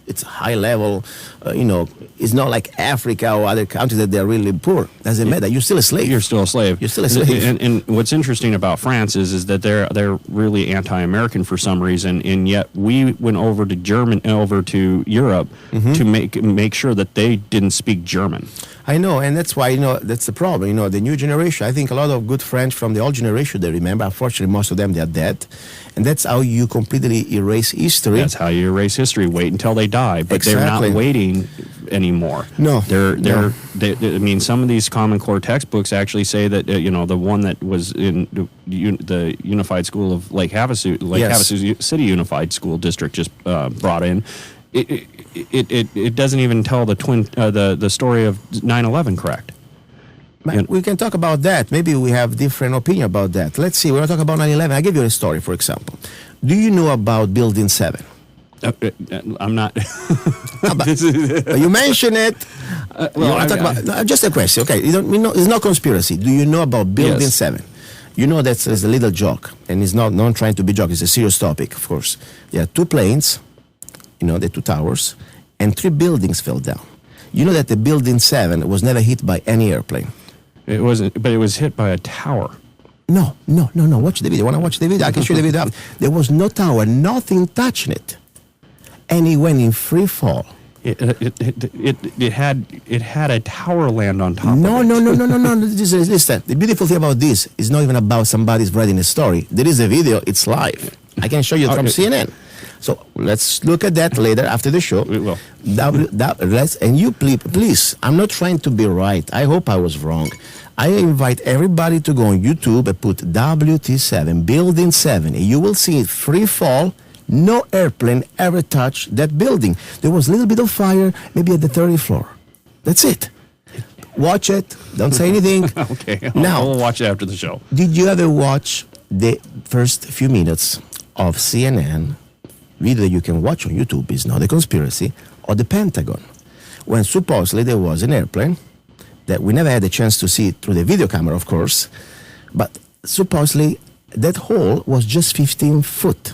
it's high level. It's not like Africa or other countries that they're really poor. Doesn't matter. You're still a slave. You're still a slave. You're still a slave. And what's interesting about France is that they're really anti-American for some reason, and yet we went over to Europe Mm-hmm. to make sure that they didn't speak German. I know, and that's why, that's the problem. The new generation, I think a lot of good French from the old generation, they remember. Unfortunately, most of them, they are dead. And that's how you completely erase history. That's how you erase history. Wait until they die. But they're Exactly. not waiting anymore. No. I mean, some of these Common Core textbooks actually say that, the one that was in the Unified School of Lake Havasu, Yes. Havasu City Unified School District just brought in, it doesn't even tell the story of 9/11 correct. Man, we can talk about that. Maybe we have different opinion about that. Let's see. We're going to talk about 9/11. I'll give you a story, for example. Do you know about Building 7? I'm not. You mentioned it. You want to talk about just a question. Okay, it's not conspiracy. Do you know about Building Yes. 7? You know that's a little joke, and it's not trying to be joke. It's a serious topic, of course. There are 2 planes, the 2 towers, and 3 buildings fell down. You know that the Building 7 was never hit by any airplane. It wasn't, but it was hit by a tower. No. Watch the video. Want to watch the video? I can show you the video. There was no tower, nothing touching it, and it went in free fall. It had a tower land on top. No. of it. Listen, the beautiful thing about this is not even about somebody's writing a story. There is a video. It's live. I can show you from CNN. So let's look at that later after the show. We will. And you please, I'm not trying to be right. I hope I was wrong. I invite everybody to go on YouTube and put WT7, Building 7, and you will see it free fall. No airplane ever touched that building. There was a little bit of fire, maybe at the 30th floor. That's it. Watch it. Don't say anything. Okay. Now, we'll watch it after the show. did you ever watch the first few minutes of CNN video you can watch on YouTube? Is not a conspiracy, or the Pentagon, when supposedly there was an airplane that we never had a chance to see through the video camera, of course, but supposedly that hole was just 15 feet.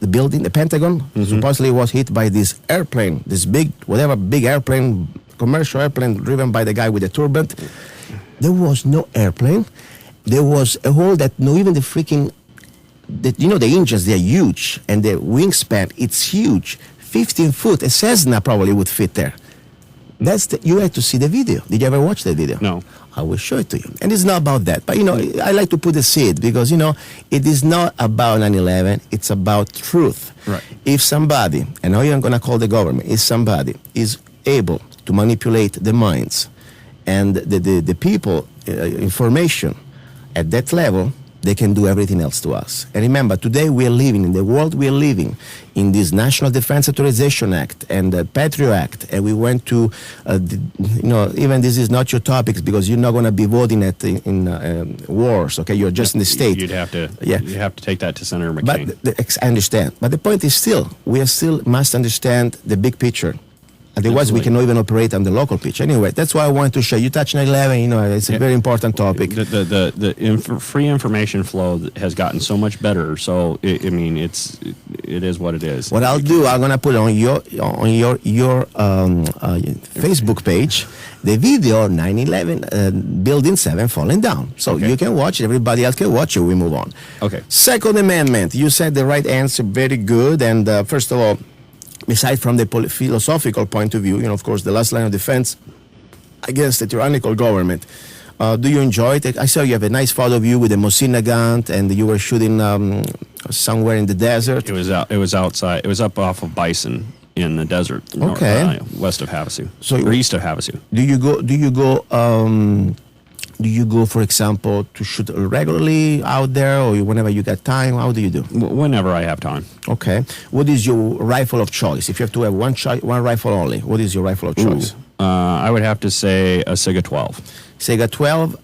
The building, the Pentagon, supposedly was hit by this airplane, this big airplane, commercial airplane driven by the guy with the turban. There was no airplane. There was a hole that even the freaking, the engines, they're huge, and the wingspan, it's huge. 15 foot, a Cessna probably would fit there. You had to see the video. Did you ever watch the video? No. I will show it to you. And it's not about that. But, I like to put a seed because, it is not about 9/11. It's about truth. Right. If somebody, and now I'm going to call the government, if somebody is able to manipulate the minds and the people, information at that level, they can do everything else to us. And remember, today we are living in the world we are living in this National Defense Authorization Act and the Patriot Act, and we went to, even this is not your topics because you're not going to be voting in wars. Okay, you're just in the state. You'd have to. Yeah. You have to take that to Senator McCain. But I understand. But the point is we still must understand the big picture. Otherwise, we Absolutely. cannot even operate on the local pitch. Anyway, that's why I wanted to share. You touched 9/11. It's a very important topic. The free information flow has gotten so much better. So it is what it is. What I'll do, I'm gonna put on your Facebook page the video 9/11 Building 7 falling down. So Okay. you can watch it. Everybody else can watch it. We move on. Okay. Second Amendment. You said the right answer. Very good. And first of all, aside from the philosophical point of view, of course, the last line of defense against the tyrannical government. Do you enjoy it? I saw you have a nice photo of you with a Mosin gun, and you were shooting somewhere in the desert. It was outside. It was up off of Bison in the desert. Okay. West of Havasu. So- or east of Havasu. Do you go, for example, to shoot regularly out there, or whenever you get time? How do you do? Whenever I have time. Okay. What is your rifle of choice? If you have to have one rifle only, what is your rifle of choice? I would have to say a Sega 12. Sega 12.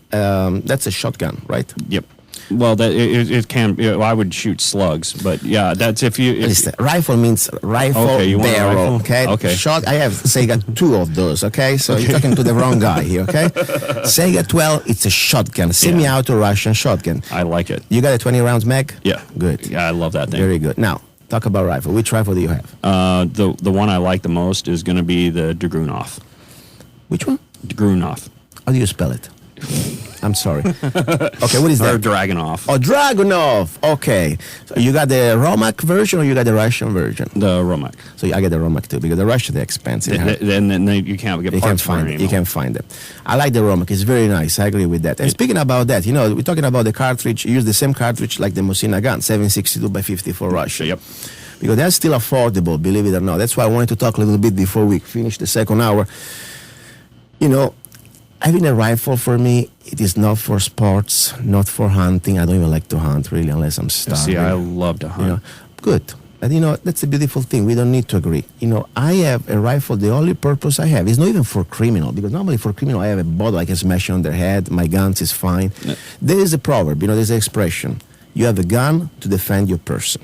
That's a shotgun, right? Yep. Well, it can. I would shoot slugs, but yeah, that's if you. Listen, rifle means rifle Okay, you want a barrel. rifle? Okay. Okay. Shot. I have Sega 2 of those. Okay. So you're talking to the wrong guy here. Okay. Sega 12. It's a shotgun, semi-auto Russian shotgun. I like it. You got a 20 rounds mag? Yeah. Good. Yeah, I love that thing. Very good. Now, talk about rifle. Which rifle do you have? The one I like the most is going to be the Dragunov. Which one? Dragunov. How do you spell it? I'm sorry. Okay, what is Or that? Dragunov. Oh, Dragunov. Okay. So you got the Romac version or you got the Russian version? The Romac. So I get the Romac too because the Russian they're expensive. huh? Then you can't get You can't parts for it find it. anymore. You can't find it. I like the Romac. It's very nice. I agree with that. And speaking about that, we're talking about the cartridge. You use the same cartridge like the Mosin gun, 7.62 by 54 Russian. Yep. Because that's still affordable, believe it or not. That's why I wanted to talk a little bit before we finish the second hour. Having a rifle for me, it is not for sports, not for hunting. I don't even like to hunt really unless I'm starving. See, I love to hunt. Good. And that's a beautiful thing. We don't need to agree. I have a rifle. The only purpose I have is not even for criminal, because normally for criminal I have a bottle I can smash on their head. My guns is fine. Yeah. There is a proverb. There's an expression. You have a gun to defend your person,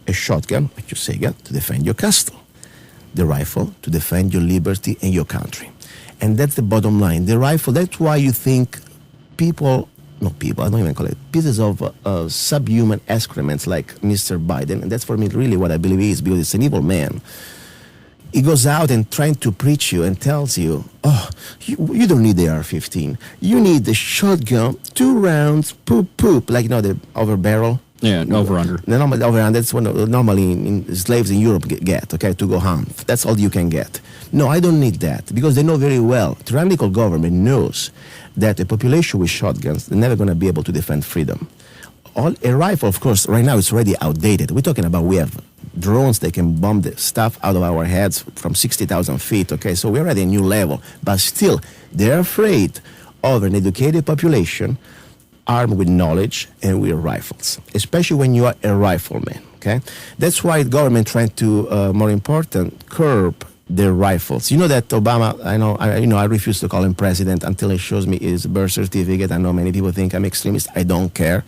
a shotgun, like your Sega, to defend your castle, the rifle to defend your liberty and your country. And that's the bottom line. The rifle, that's why you think I don't even call it, pieces of subhuman excrements like Mr. Biden, and that's for me really what I believe he is, because it's an evil man. He goes out and trying to preach you and tells you, you don't need the AR-15. You need the shotgun, 2 rounds, poop, like, the over barrel. Yeah, over under. The normal over under, that's what normally in slaves in Europe get, okay, to go hunt. That's all you can get. No, I don't need that, because they know very well, tyrannical government knows that a population with shotguns, they're never going to be able to defend freedom. A rifle, of course, right now it's already outdated. We're talking about we have drones that can bomb the stuff out of our heads from 60,000 feet, okay? So we're at a new level. But still, they're afraid of an educated population armed with knowledge and with rifles, especially when you are a rifleman, okay? That's why the government trying to, more important, curb their rifles. You know that Obama, I refuse to call him president until he shows me his birth certificate. I know many people think I'm extremist. I don't care.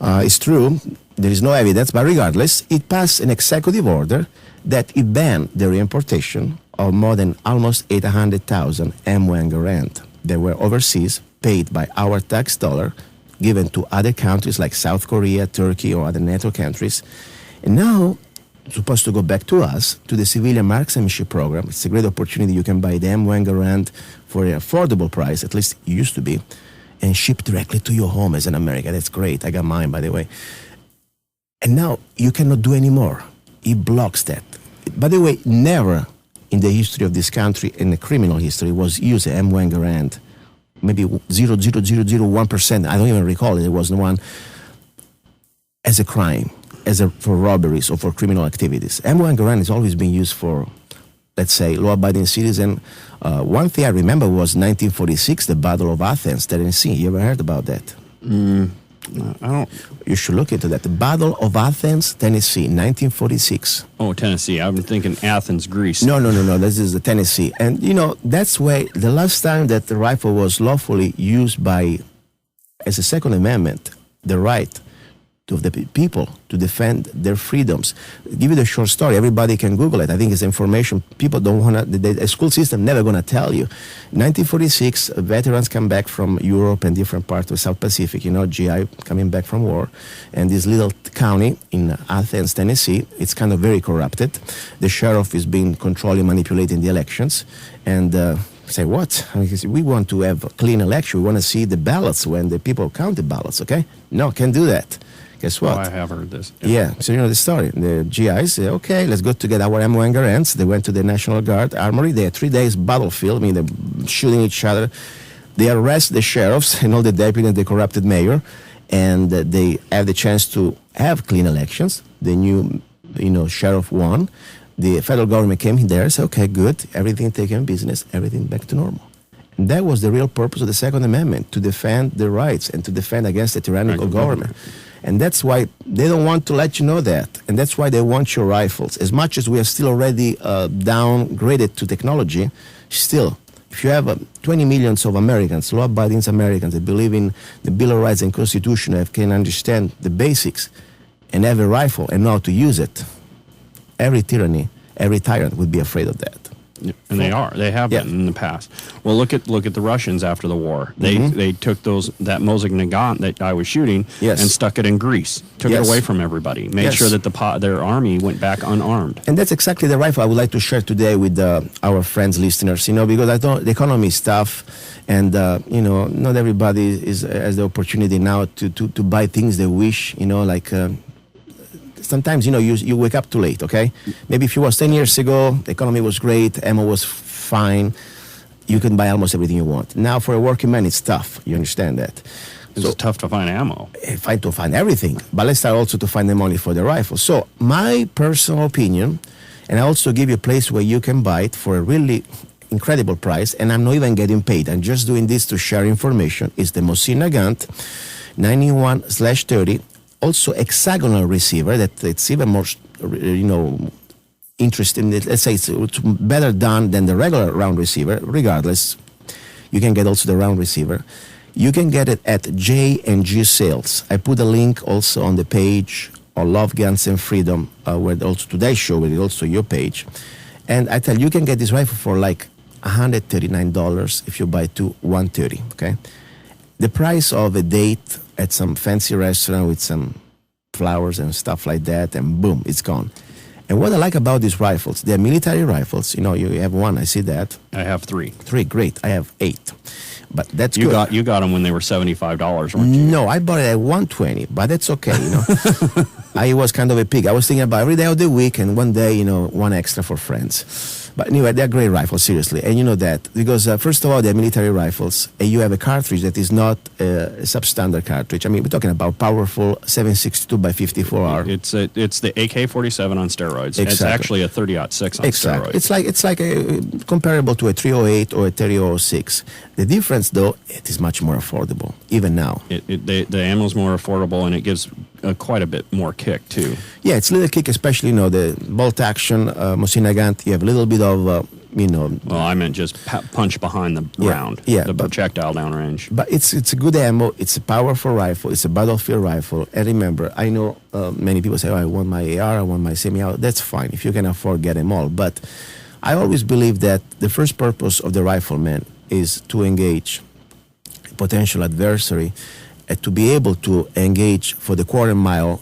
It's true. There is no evidence, but regardless, it passed an executive order that it banned the reimportation of more than almost 800,000 M1 Garand that were overseas, paid by our tax dollar, given to other countries like South Korea, Turkey, or other NATO countries. And now, it's supposed to go back to us, to the civilian marksmanship program. It's a great opportunity. You can buy the M1 Garand for an affordable price, at least it used to be, and ship directly to your home as an American. That's great. I got mine, by the way. And now you cannot do any more. It blocks that. By the way, never in the history of this country, in the criminal history, was used an M1 Garand. Maybe 0.0001%. I don't even recall it. There was no one as a crime, for robberies or for criminal activities. M1 Garand has always been used for, let's say, law-abiding citizen. One thing I remember was 1946, the Battle of Athens, Tennessee. You ever heard about that? I don't. You should look into that. The Battle of Athens, Tennessee, 1946. Oh, Tennessee. I've been thinking Athens, Greece. No. This is the Tennessee. And, that's why the last time that the rifle was lawfully used as a Second Amendment, the right to the people to defend their freedoms. Give you the short story. Everybody can Google it. I think it's information people don't want to. The school system never going to tell you. In 1946, veterans come back from Europe and different parts of South Pacific. GI coming back from war, and this little county in Athens, Tennessee, it's kind of very corrupted. The sheriff is being controlling, manipulating the elections, and. Say what? We want to have a clean election. We want to see the ballots when the people count the ballots. Okay? No, can't do that. Guess what? Oh, I have heard this. Yeah. So the story. The GIs say, okay, let's go to get our ammo and guns. They went to the National Guard Armory. They had 3 days battlefield. They're shooting each other. They arrest the sheriffs and all the deputy and the corrupted mayor, and they have the chance to have clean elections. The new, sheriff won. The federal government came in there and said, okay, good, everything taken business, everything back to normal. And that was the real purpose of the Second Amendment, to defend the rights and to defend against the tyrannical government. And that's why they don't want to let you know that. And that's why they want your rifles. As much as we are still already downgraded to technology, still, if you have 20 millions of Americans, law-abiding Americans that believe in the Bill of Rights and Constitution, that can understand the basics and have a rifle and know how to use it, every tyranny, every tyrant would be afraid of that. And they are. They have been in the past. Well, look at the Russians after the war. They took that Mosig Nagant that I was shooting and stuck it in Greece. Took it away from everybody. Made sure that their army went back unarmed. And that's exactly the rifle I would like to share today with our friends, listeners. Because I thought the economy is tough, and not everybody has the opportunity now to buy things they wish. Sometimes, you wake up too late, okay? Maybe if you was 10 years ago, the economy was great, ammo was fine, you can buy almost everything you want. Now, for a working man, it's tough. You understand that? It's tough to find ammo. To find everything. But let's start also to find the money for the rifle. So, my personal opinion, and I also give you a place where you can buy it for a really incredible price, and I'm not even getting paid. I'm just doing this to share information, is the Mosig Nagant 91/30. Also hexagonal receiver, that it's even more, interesting. Let's say it's better done than the regular round receiver. Regardless, you can get also the round receiver. You can get it at J&G Sales. I put a link also on the page of Love, Guns, and Freedom, where also today's show, where it's also your page. And I tell you, you can get this rifle for like $139 if you buy two, $130, okay? The price of a date at some fancy restaurant with some flowers and stuff like that, and boom, it's gone. And what I like about these rifles, they're military rifles. You have one, I see that. I have 3. 3, great. I have 8. But that's you good. You got them when they were $75, weren't you? No, I bought it at $120, but that's okay, I was kind of a pig. I was thinking about every day of the week, and one day, one extra for friends. But anyway, they're great rifles, seriously. And you know that because, first of all, they're military rifles. And you have a cartridge that is not a substandard cartridge. I mean, we're talking about powerful 7.62 by 54R. It's the AK-47 on steroids. Exactly. It's actually a 30-06 on steroids. It's like comparable to a 308 or a 3006. The difference, though, it is much more affordable, even now. The ammo's more affordable, and it gives quite a bit more kick, too. Yeah, it's a little kick, especially, the bolt action, Mosig Nagant. You have a little bit of, Well, I meant just punch behind the round, the projectile downrange. But it's a good ammo. It's a powerful rifle. It's a battlefield rifle. And remember, I know many people say, I want my AR, I want my semi-auto. That's fine. If you can afford, get them all. But I always believe that the first purpose of the rifleman is to engage a potential adversary, to be able to engage for the quarter-mile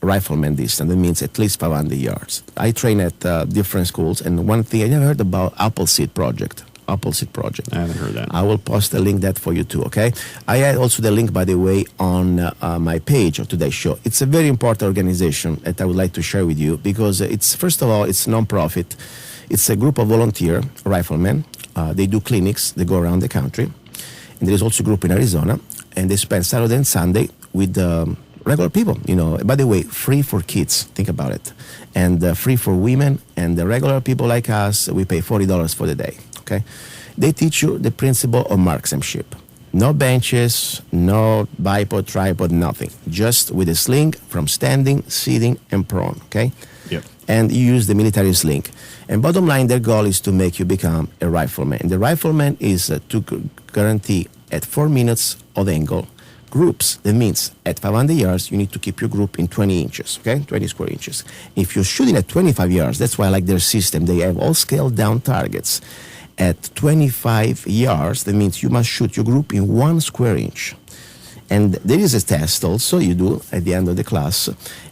rifleman distance. That means at least 500 yards. I train at different schools, and one thing I never heard about Appleseed Project. I haven't heard that. I will post a link that for you too, okay? I had also the link, by the way, on my page of today's show. It's a very important organization that I would like to share with you because it's, first of all, it's non-profit. It's a group of volunteer riflemen. They do clinics. They go around the country. And there is also a group in Arizona, and they spend Saturday and Sunday with regular people, By the way, free for kids, think about it. And free for women, and the regular people like us, we pay $40 for the day, okay? They teach you the principle of marksmanship. No benches, no bipod, tripod, nothing. Just with a sling from standing, sitting, and prone, okay? Yep. And you use the military sling. And bottom line, their goal is to make you become a rifleman. And the rifleman is to guarantee at 4 minutes of angle groups. That means at 500 yards, you need to keep your group in 20 inches, okay? 20 square inches. If you're shooting at 25 yards, that's why I like their system. They have all scaled down targets. At 25 yards, that means you must shoot your group in 1 square inch. And there is a test also you do at the end of the class.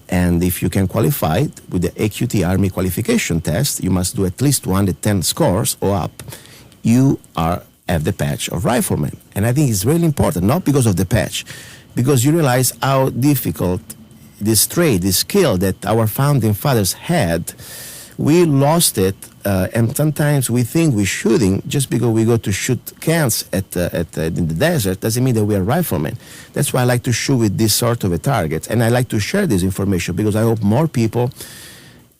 And if you can qualify with the AQT Army qualification test, you must do at least 110 scores or up. You have the patch of rifleman. And I think it's really important, not because of the patch, because you realize how difficult this trade, this skill that our founding fathers had. We lost it, and sometimes we think we're shooting just because we go to shoot cans in the desert. Doesn't mean that we are riflemen. That's why I like to shoot with this sort of a target, and I like to share this information because I hope more people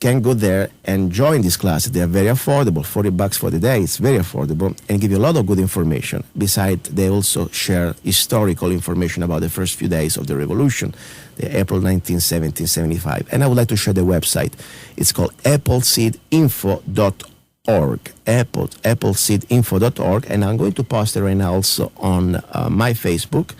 can go there and join this class. They are very affordable, $40 for the day. It's very affordable and give you a lot of good information. Besides, they also share historical information about the first few days of the revolution, the April 19, 1775. And I would like to share the website. It's called appleseedinfo.org, appleseedinfo.org, and I'm going to post it right now also on my Facebook,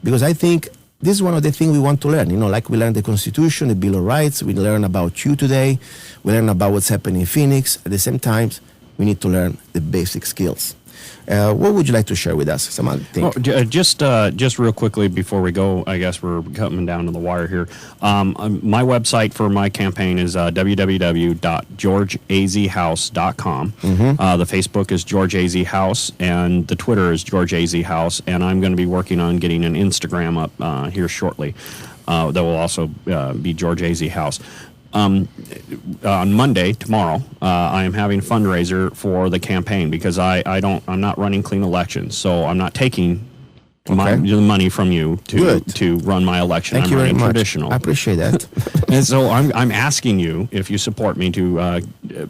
because I think this is one of the things we want to learn. Like we learned the Constitution, the Bill of Rights, we learn about you today, we learn about what's happening in Phoenix. At the same time, we need to learn the basic skills. What would you like to share with us? Some other thing? Just real quickly before we go, I guess we're coming down to the wire here. My website for my campaign is www.georgeazhouse.com. The Facebook is George AZ House, and the Twitter is George AZ House, and I'm going to be working on getting an Instagram up here shortly. That will also be George AZ House. On Monday, tomorrow, I am having a fundraiser for the campaign because I'm not running clean elections, so I'm not taking the money from you to run my election. Thank you very much. Traditional. I appreciate that. And so I'm asking you, if you support me, to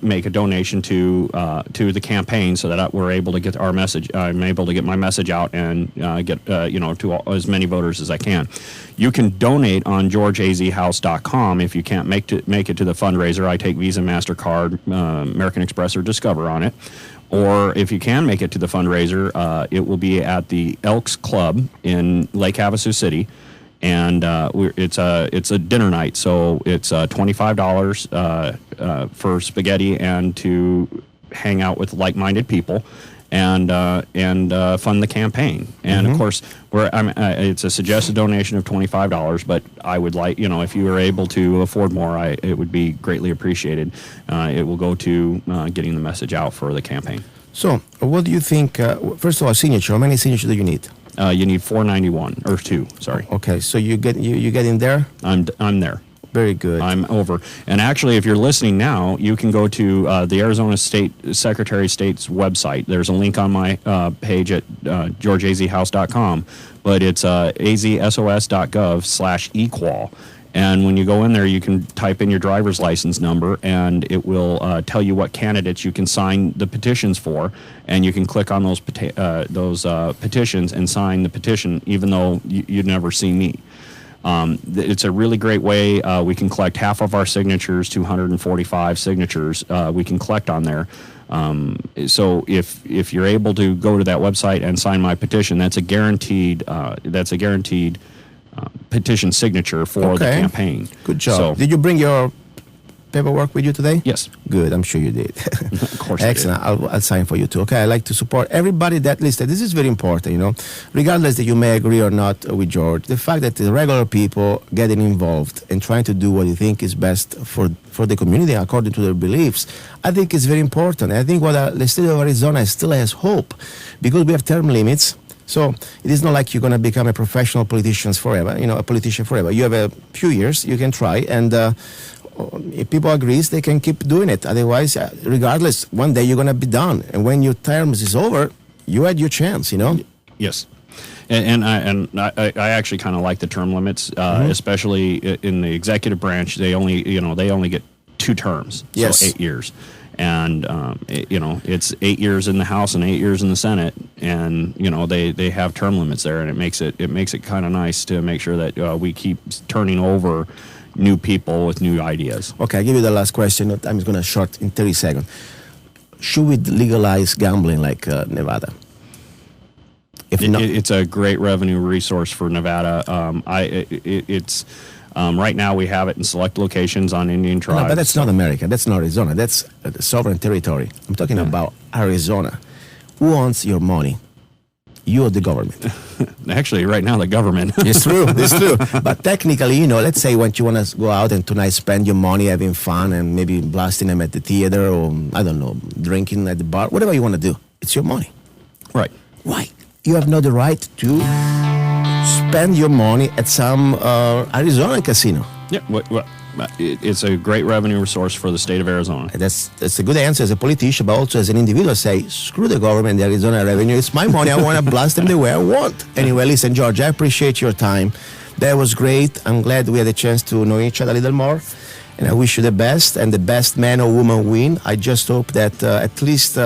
make a donation to the campaign so that we're able to get our message. I'm able to get my message out and get to as many voters as I can. You can donate on GeorgeAZHouse.com if you can't make it to the fundraiser. I take Visa, MasterCard, American Express, or Discover on it. Or if you can make it to the fundraiser, it will be at the Elks Club in Lake Havasu City, and it's a dinner night, so it's $25 for spaghetti and to hang out with like-minded people and fund the campaign. And of course, it's a suggested donation of $25, but I would like, if you were able to afford more, it would be greatly appreciated. It will go to getting the message out for the campaign. So, what do you think? First of all, signature. How many signatures do you need? You need 491 or 2. Sorry. Okay, so you get in there. I'm there. Very good. I'm over. And actually, if you're listening now, you can go to the Arizona State Secretary of State's website. There's a link on my page at georgeazhouse.com, but it's azsos.gov/equal. And when you go in there, you can type in your driver's license number, and it will tell you what candidates you can sign the petitions for, and you can click on those petitions and sign the petition, even though you'd never see me. It's a really great way. We can collect half of our signatures, 245 signatures. We can collect on there. So if you're able to go to that website and sign my petition, that's a guaranteed petition signature for the campaign. Good job. So, did you bring your paperwork with you today? Yes. Good. I'm sure you did. Of course. Excellent. I'll sign for you too. Okay. I like to support everybody that listed. This is very important. Regardless that you may agree or not with George, the fact that the regular people getting involved and trying to do what you think is best for the community according to their beliefs, I think is very important. I think the state of Arizona still has hope because we have term limits. So it is not like you're going to become a professional politician forever. A politician forever. You have a few years. You can try, and if people agree, they can keep doing it. Otherwise, regardless, one day you're going to be done, and when your term is over, you had your chance. Yes. And I actually kind of like the term limits, especially in the executive branch. They only get 2 terms, yes. So 8 years. And it's 8 years in the House and 8 years in the Senate, and they have term limits there, and it makes it kind of nice to make sure that we keep turning over new people with new ideas. Okay, I'll give you the last question. I'm going to short in 30 seconds. Should we legalize gambling like Nevada? If not, It's a great revenue resource for Nevada. It's right now we have it in select locations on Indian tribes. no, but that's not America. That's not Arizona. That's sovereign territory. I'm talking about Arizona. Who owns your money? You or the government? Actually, right now the government. It's true. It's true. But technically, let's say when you want to go out and tonight spend your money having fun and maybe blasting them at the theater or, I don't know, drinking at the bar, whatever you want to do, it's your money. Right. Why? You have not the right to spend your money at some Arizona casino. Yeah. It's a great revenue resource for the state of Arizona. That's a good answer as a politician, but also as an individual. Say, screw the government, the Arizona revenue. It's my money. I want to blast them the way I want. Anyway, listen, George, I appreciate your time. That was great. I'm glad we had a chance to know each other a little more. And I wish you the best, and the best man or woman win. I just hope that at least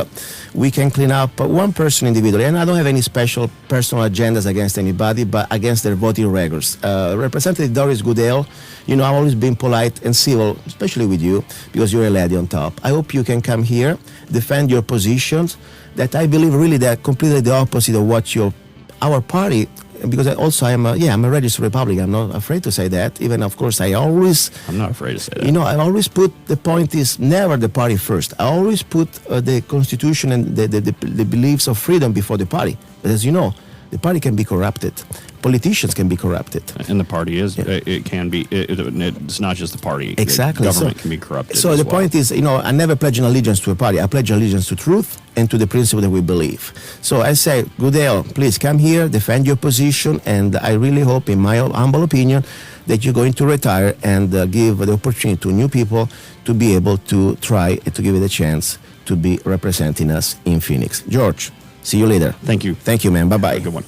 we can clean up one person individually. And I don't have any special personal agendas against anybody, but against their voting records. Representative Doris Goodale, I've always been polite and civil, especially with you, because you're a lady on top. I hope you can come here, defend your positions, that I believe really they're completely the opposite of what our party, because I'm a registered Republican. I'm not afraid to say that. Even, of course, I'm not afraid to say that. I always put, the point is never the party first. I always put the Constitution and the beliefs of freedom before the party. But as you know, the party can be corrupted. Politicians can be corrupted. And the party is, it can be, it's not just the party. Exactly. The government can be corrupted. So the point is, I never pledge an allegiance to a party. I pledge allegiance to truth and to the principle that we believe. So I say, Goodale, please come here, defend your position, and I really hope, in my humble opinion, that you're going to retire and give the opportunity to new people to be able to try to give it a chance to be representing us in Phoenix. George, see you later. Thank you. Thank you, man. Bye-bye. Good one.